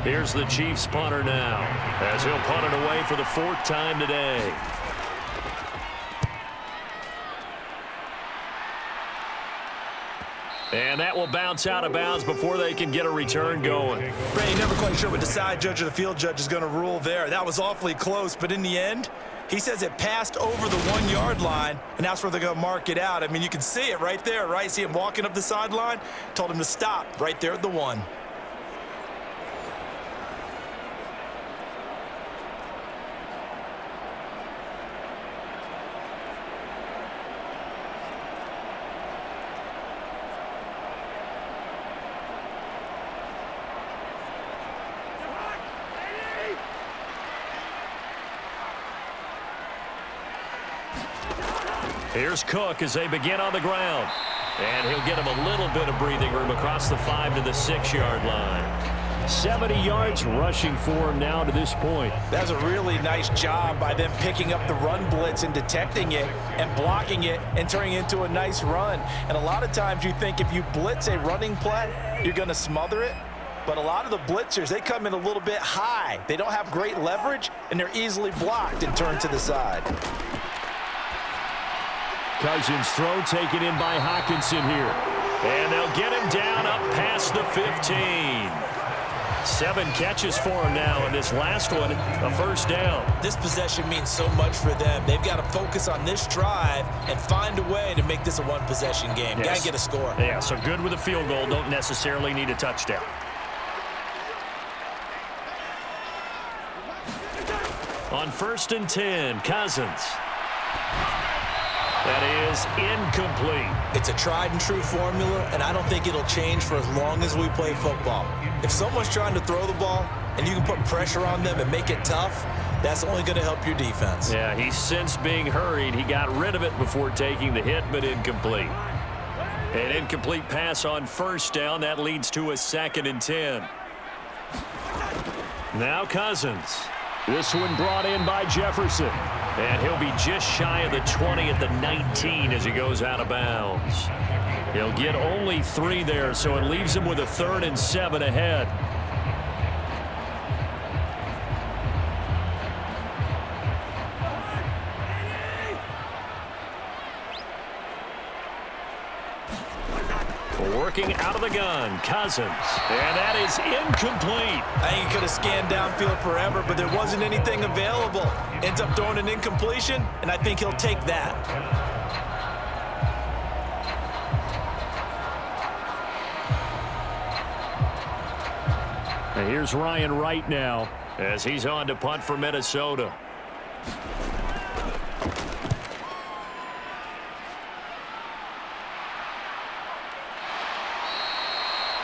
Here's the Chiefs punter now as he'll punt it away for the 4th time today. And that will bounce out of bounds before they can get a return going. Ray, never quite sure what the side judge or the field judge is going to rule there. That was awfully close, but in the end, he says it passed over the 1-yard line, and that's where they're going to mark it out. I mean, you can see it right there, right? See him walking up the sideline? Told him to stop right there at the 1. Here's Cook as they begin on the ground. And he'll get him a little bit of breathing room across the 5 to the 6-yard line. 70 yards rushing for him now to this point. That's a really nice job by them picking up the run blitz and detecting it and blocking it and turning it into a nice run. And a lot of times you think if you blitz a running play, you're going to smother it. But a lot of the blitzers, they come in a little bit high. They don't have great leverage, and they're easily blocked and turned to the side. Cousins' throw taken in by Hawkinson here. And they'll get him down up past the 15. 7 catches for him now, and this last one, a first down. This possession means so much for them. They've got to focus on this drive and find a way to make this a one-possession game. Yes. Got to get a score. Yeah, so good with a field goal. Don't necessarily need a touchdown. On 1st and 10, Cousins. That is incomplete. It's a tried-and-true formula, and I don't think it'll change for as long as we play football. If someone's trying to throw the ball and you can put pressure on them and make it tough, that's only going to help your defense. Yeah, he's since being hurried. He got rid of it before taking the hit, but incomplete. An incomplete pass on 1st down. That leads to a 2nd and 10. Now Cousins. This one brought in by Jefferson. And he'll be just shy of the 20 at the 19 as he goes out of bounds. He'll get only 3 there, so it leaves him with a 3rd and 7 ahead. Working out of the gun, Cousins. And that is incomplete. I think he could have scanned downfield forever, but there wasn't anything available. Ends up throwing an incompletion, and I think he'll take that. And here's Ryan Wright now as he's on to punt for Minnesota.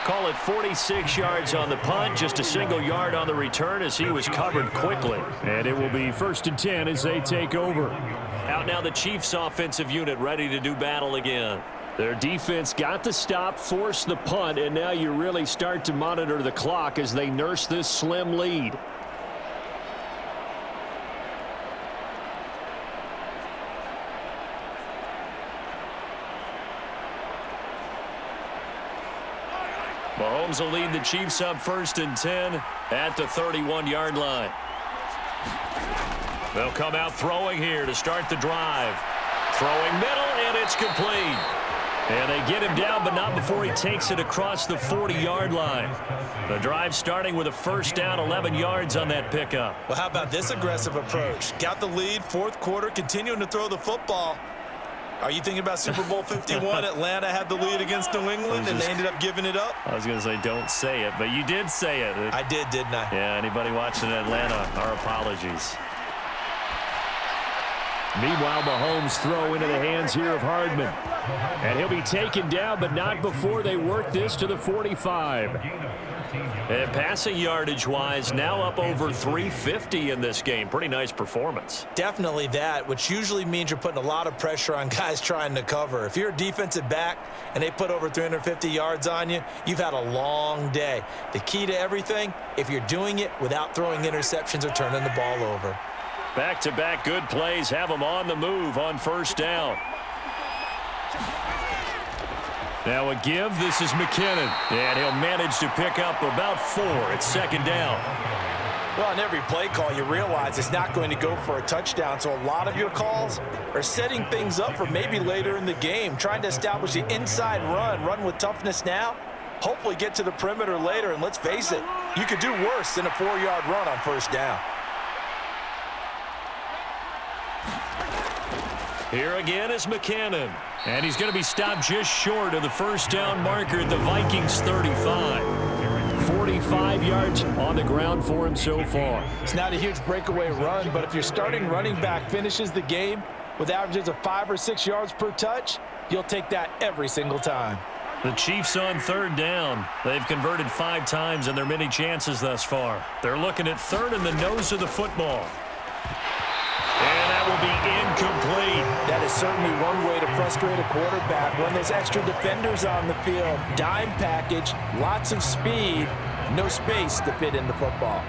Call it 46 yards on the punt, just a single yard on the return as he was covered quickly. And it will be 1st and 10 as they take over. Out now the Chiefs offensive unit ready to do battle again. Their defense got the stop, forced the punt, and now you really start to monitor the clock as they nurse this slim lead. Mahomes will lead the Chiefs up 1st and 10 at the 31-yard line. They'll come out throwing here to start the drive. Throwing middle, and it's complete. And they get him down, but not before he takes it across the 40-yard line. The drive starting with a 1st down, 11 yards on that pickup. Well, how about this aggressive approach? Got the lead, 4th quarter, continuing to throw the football. Are you thinking about Super Bowl 51? Atlanta had the lead against New England, and they ended up giving it up? I was going to say don't say it, but you did say it. I did, didn't I? Yeah, anybody watching Atlanta, our apologies. Meanwhile, Mahomes throw into the hands here of Hardman. And he'll be taken down, but not before they work this to the 45. And passing yardage-wise, now up over 350 in this game. Pretty nice performance. Definitely that, which usually means you're putting a lot of pressure on guys trying to cover. If you're a defensive back and they put over 350 yards on you, you've had a long day. The key to everything, if you're doing it without throwing interceptions or turning the ball over. Back-to-back good plays have them on the move on 1st down. Now a give. This is McKinnon. And he'll manage to pick up about 4 at 2nd down. Well, on every play call, you realize it's not going to go for a touchdown, so a lot of your calls are setting things up for maybe later in the game, trying to establish the inside run with toughness now, hopefully get to the perimeter later, and let's face it, you could do worse than a 4-yard run on first down. Here again is McKinnon. And he's going to be stopped just short of the first down marker at the Vikings 35. 45 yards on the ground for him so far. It's not a huge breakaway run, but if your starting running back finishes the game with averages of 5 or 6 yards per touch, you'll take that every single time. The Chiefs on third down. They've converted 5 times in their many chances thus far. They're looking at third in the nose of the football. And that will be incomplete. That is certainly one way to frustrate a quarterback. When there's extra defenders on the field, dime package, lots of speed, no space to fit in the football.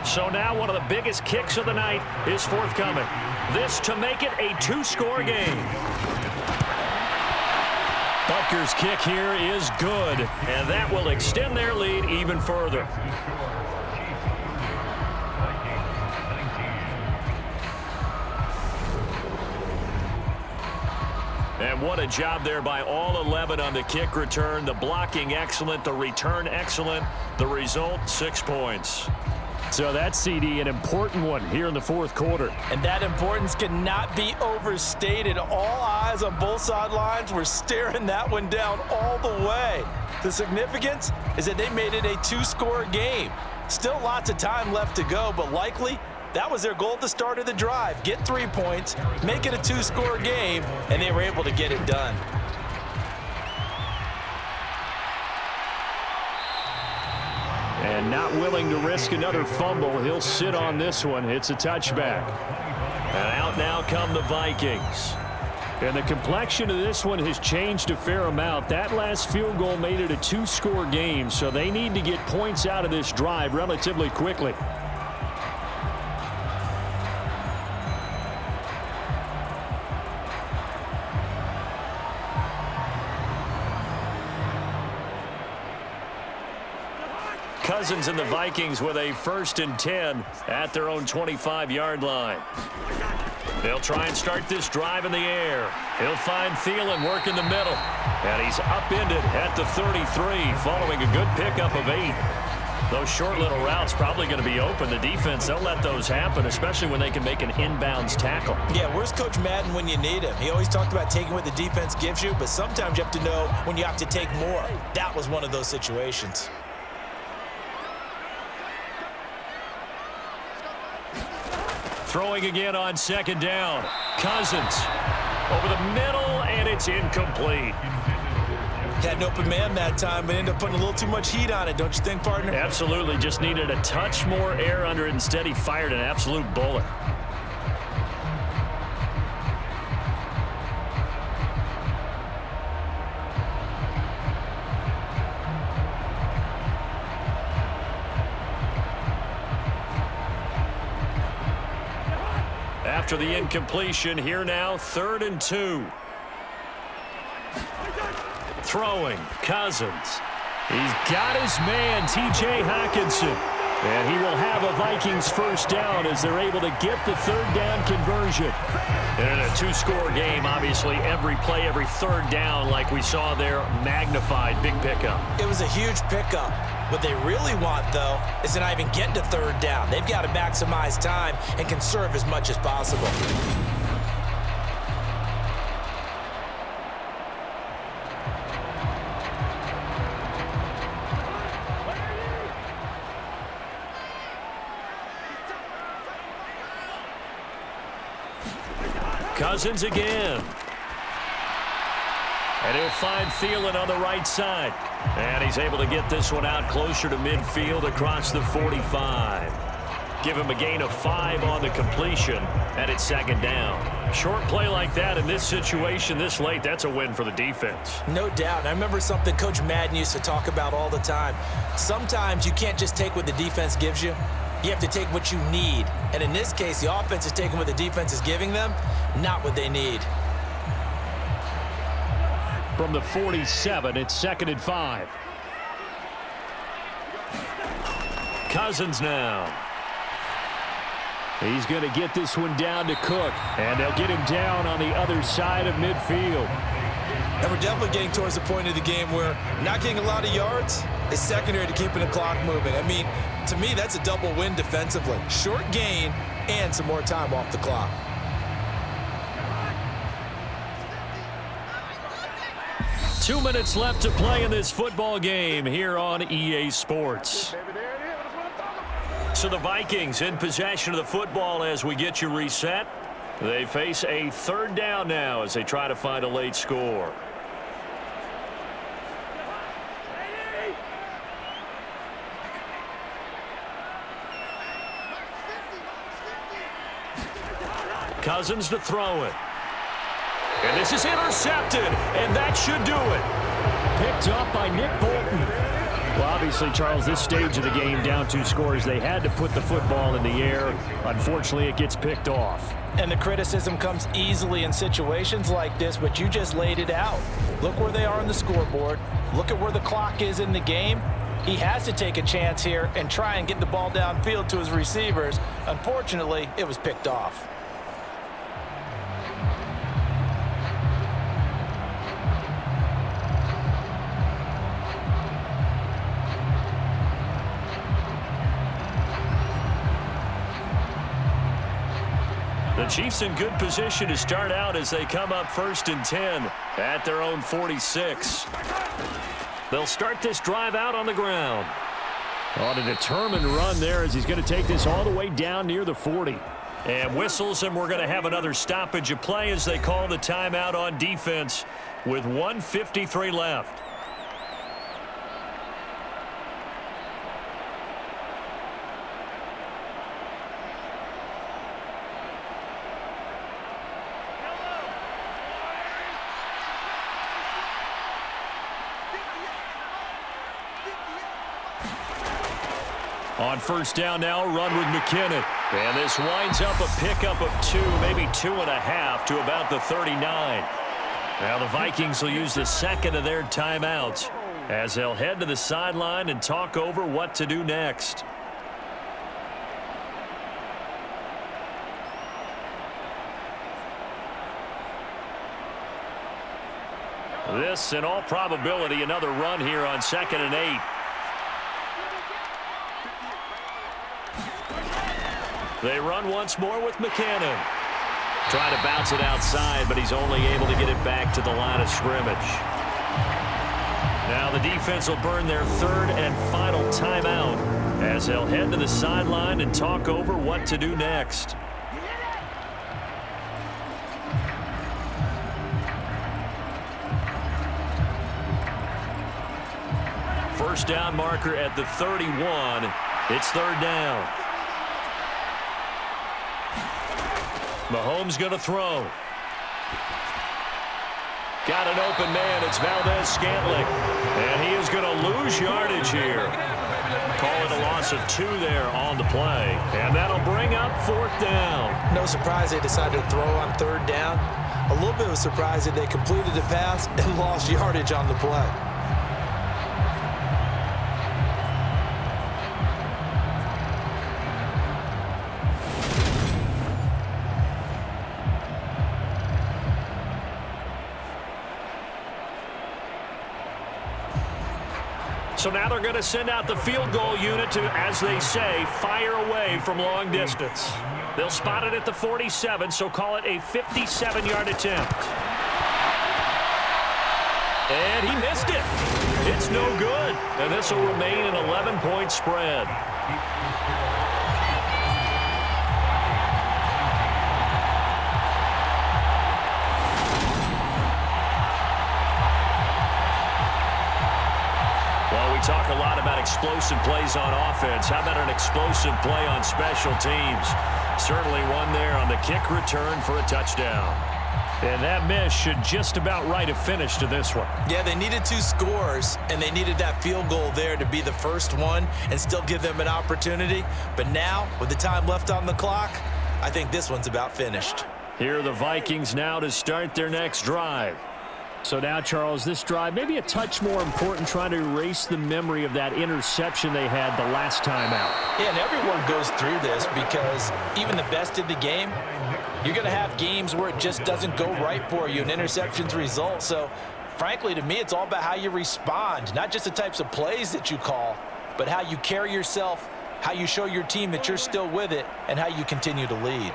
So now one of the biggest kicks of the night is forthcoming. This to make it a 2-score game. Butker's kick here is good, and that will extend their lead even further. And what a job there by all 11 on the kick return. The blocking excellent, the return excellent. The result, 6 points. So that's, CD, an important one here in the fourth quarter. And that importance cannot be overstated. All eyes on both sidelines were staring that one down all the way. The significance is that they made it a 2-score game. Still lots of time left to go, but likely that was their goal at the start of the drive. Get 3 points, make it a 2-score game, and they were able to get it done. And not willing to risk another fumble. He'll sit on this one. It's a touchback. And out now come the Vikings. And the complexion of this one has changed a fair amount. That last field goal made it a 2-score game, so they need to get points out of this drive relatively quickly. Cousins and the Vikings with a 1st and 10 at their own 25-yard line. They'll try and start this drive in the air. He'll find Thielen work in the middle. And he's upended at the 33 following a good pickup of 8. Those short little routes probably going to be open. The defense, they'll let those happen, especially when they can make an inbounds tackle. Yeah, where's Coach Madden when you need him? He always talked about taking what the defense gives you, but sometimes you have to know when you have to take more. That was one of those situations. Throwing again on 2nd down. Cousins over the middle, and it's incomplete. Had an open man that time, but ended up putting a little too much heat on it, don't you think, partner? Absolutely. Just needed a touch more air under it. Instead, he fired an absolute bullet. After the incompletion, here now, 3rd and 2. Throwing, Cousins. He's got his man, T.J. Hockenson. And he will have a Vikings 1st down as they're able to get the 3rd down conversion. And in a 2-score game, obviously, every play, every 3rd down, like we saw there, magnified, big pickup. It was a huge pickup. What they really want, though, is to not even get to 3rd down. They've got to maximize time and conserve as much as possible. Cousins again. And he'll find Thielen on the right side. And he's able to get this one out closer to midfield across the 45. Give him a gain of 5 on the completion, and it's 2nd down. Short play like that in this situation this late, that's a win for the defense. No doubt. And I remember something Coach Madden used to talk about all the time. Sometimes you can't just take what the defense gives you. You have to take what you need. And in this case, the offense is taking what the defense is giving them, not what they need. From the 47, it's 2nd and 5. Cousins now. He's going to get this one down to Cook, and they'll get him down on the other side of midfield. And we're definitely getting towards the point of the game where not getting a lot of yards is secondary to keeping the clock moving. I mean, to me, that's a double win defensively. Short gain and some more time off the clock. Two minutes left to play in this football game here on EA Sports. So the Vikings in possession of the football as we get you reset. They face a third down now as they try to find a late score. Cousins to throw it. And this is intercepted, and that should do it. Picked up by Nick Bolton. Well, obviously, Charles, this stage of the game, down 2 scores, they had to put the football in the air. Unfortunately, it gets picked off. And the criticism comes easily in situations like this, but you just laid it out. Look where they are on the scoreboard. Look at where the clock is in the game. He has to take a chance here and try and get the ball downfield to his receivers. Unfortunately, it was picked off. The Chiefs in good position to start out as they come up 1st and 10 at their own 46. They'll start this drive out on the ground. On a determined run there as he's going to take this all the way down near the 40. And whistles, and we're going to have another stoppage of play as they call the timeout on defense with 1:53 left. On 1st down now, run with McKinnon. And this winds up a pickup of 2, maybe 2.5 to about the 39. Now the Vikings will use the second of their timeouts as they'll head to the sideline and talk over what to do next. This, in all probability, another run here on 2nd and 8. They run once more with McKinnon. Trying to bounce it outside, but he's only able to get it back to the line of scrimmage. Now the defense will burn their 3rd and final timeout as they'll head to the sideline and talk over what to do next. First down marker at the 31. It's 3rd down. Mahomes going to throw. Got an open man. It's Valdez-Scantling. And he is going to lose yardage here. Call it a loss of 2 there on the play. And that'll bring up 4th down. No surprise they decided to throw on 3rd down. A little bit of a surprise that they completed the pass and lost yardage on the play. So now they're going to send out the field goal unit to, as they say, fire away from long distance. They'll spot it at the 47, so call it a 57-yard attempt. And he missed it. It's no good. And this will remain an 11-point spread. Talk a lot about explosive plays on offense. How about an explosive play on special teams? Certainly one there on the kick return for a touchdown. And that miss should just about write a finish to this one. Yeah, they needed 2 scores, and they needed that field goal there to be the first one and still give them an opportunity. But now, with the time left on the clock, I think this one's about finished. Here are the Vikings now to start their next drive. So now, Charles, this drive maybe a touch more important, trying to erase the memory of that interception they had the last time out. Yeah, and everyone goes through this because even the best in the game, you're going to have games where it just doesn't go right for you, and interceptions result. So, frankly, to me, it's all about how you respond, not just the types of plays that you call, but how you carry yourself, how you show your team that you're still with it, and how you continue to lead.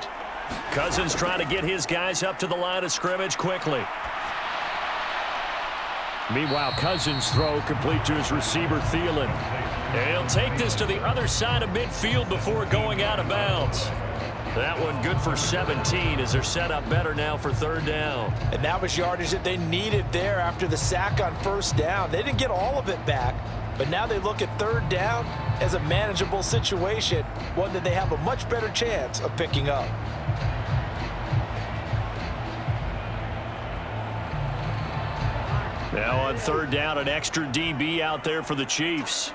Cousins trying to get his guys up to the line of scrimmage quickly. Meanwhile, Cousins' throw complete to his receiver, Thielen. And he'll take this to the other side of midfield before going out of bounds. That one good for 17 as they're set up better now for third down. And that was yardage that they needed there after the sack on first down. They didn't get all of it back, but now they look at third down as a manageable situation, one that they have a much better chance of picking up. Now on third down, an extra DB out there for the Chiefs.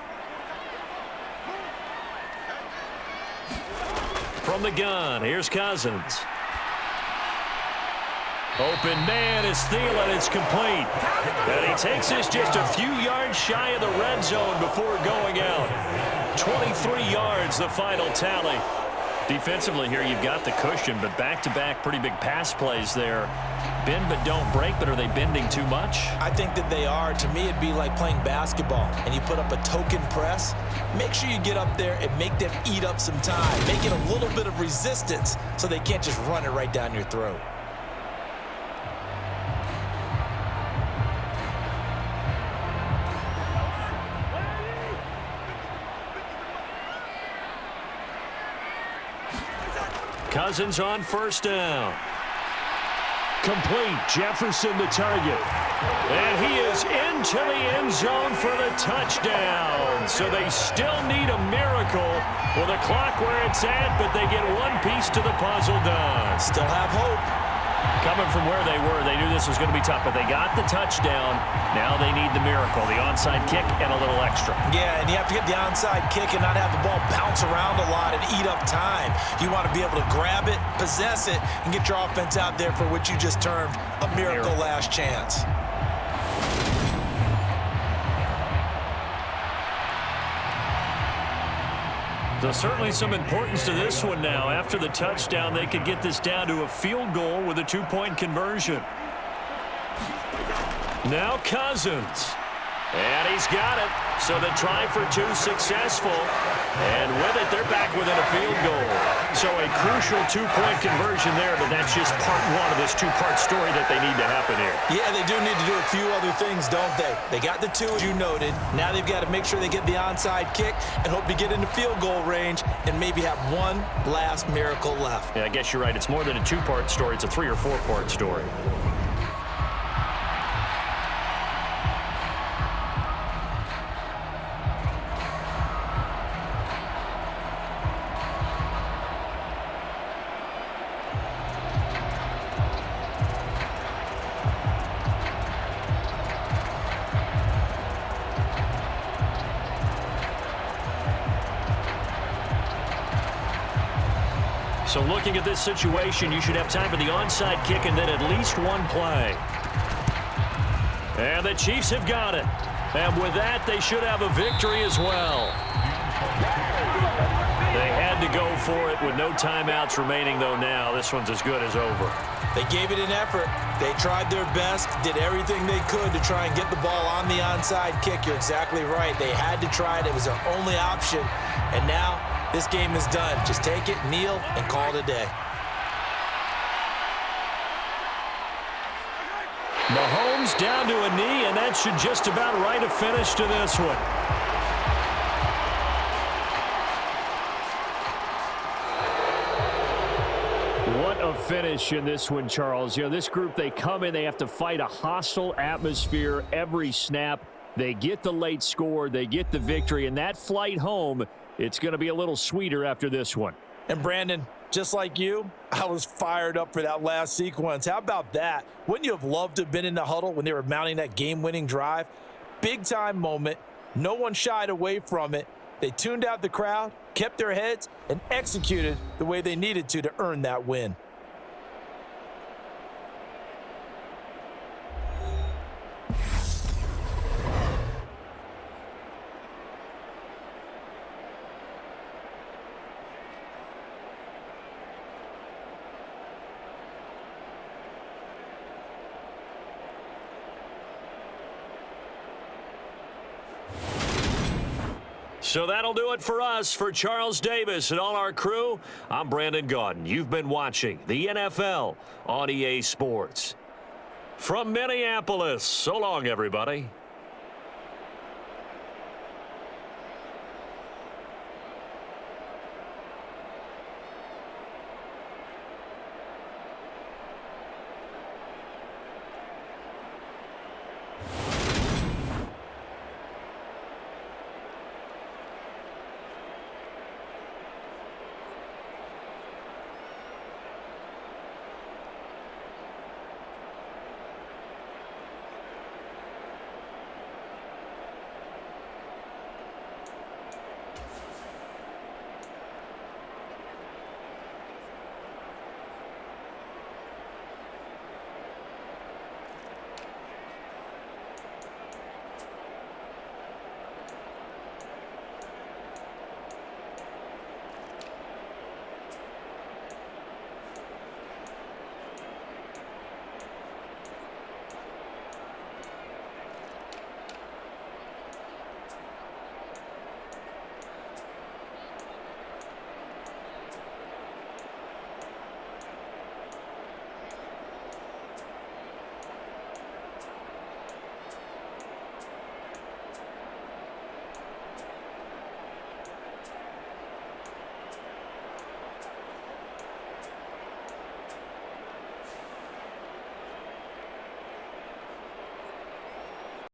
From the gun, here's Cousins. Open man is Thielen. It's complete. And he takes this just a few yards shy of the red zone before going out. 23 yards, the final tally. Defensively here, you've got the cushion, but back-to-back pretty big pass plays there. Bend but don't break, but are they bending too much? I think that they are. To me, it'd be like playing basketball, and you put up a token press. Make sure you get up there and make them eat up some time. Make it a little bit of resistance so they can't just run it right down your throat. Cousins on first down. Complete. Jefferson the target. And he is into the end zone for the touchdown. So they still need a miracle with the clock where it's at, but they get one piece to the puzzle done. Still have hope. Coming from where they were, they knew this was going to be tough, but they got the touchdown. Now they need the miracle, the onside kick and a little extra. Yeah, and you have to get the onside kick and not have the ball bounce around a lot and eat up time. You want to be able to grab it, possess it, and get your offense out there for what you just termed a miracle last chance. So certainly some importance to this one now. After the touchdown, they could get this down to a field goal with a two-point conversion. Now Cousins. And he's got it. So the try for two successful. And with it, they're back within a field goal. So a crucial two-point conversion there, but that's just part one of this two-part story that they need to happen here. Yeah, they do need to do a few other things, don't they? They got the two, as you noted. Now they've got to make sure they get the onside kick and hope to get into field goal range and maybe have one last miracle left. Yeah, I guess you're right. It's more than a two-part story. It's a three- or four-part story. So looking at this situation, you should have time for the onside kick and then at least one play. And the Chiefs have got it. And with that, they should have a victory as well. They had to go for it with no timeouts remaining, though now. This one's as good as over. They gave it an effort. They tried their best, did everything they could to try and get the ball on the onside kick. You're exactly right. They had to try it. It was their only option. And now this game is done. Just take it, kneel, and call it a day. Mahomes down to a knee, and that should just about write a finish to this one. What a finish in this one, Charles. You know, this group, they come in, they have to fight a hostile atmosphere every snap. They get the late score, they get the victory, and that flight home, it's going to be a little sweeter after this one. And Brandon, just like you, I was fired up for that last sequence. How about that? Wouldn't you have loved to have been in the huddle when they were mounting that game-winning drive? Big-time moment. No one shied away from it. They tuned out the crowd, kept their heads, and executed the way they needed to earn that win. So that'll do it for us. For Charles Davis and all our crew, I'm Brandon Gaudin. You've been watching the NFL on EA Sports. From Minneapolis, so long, everybody.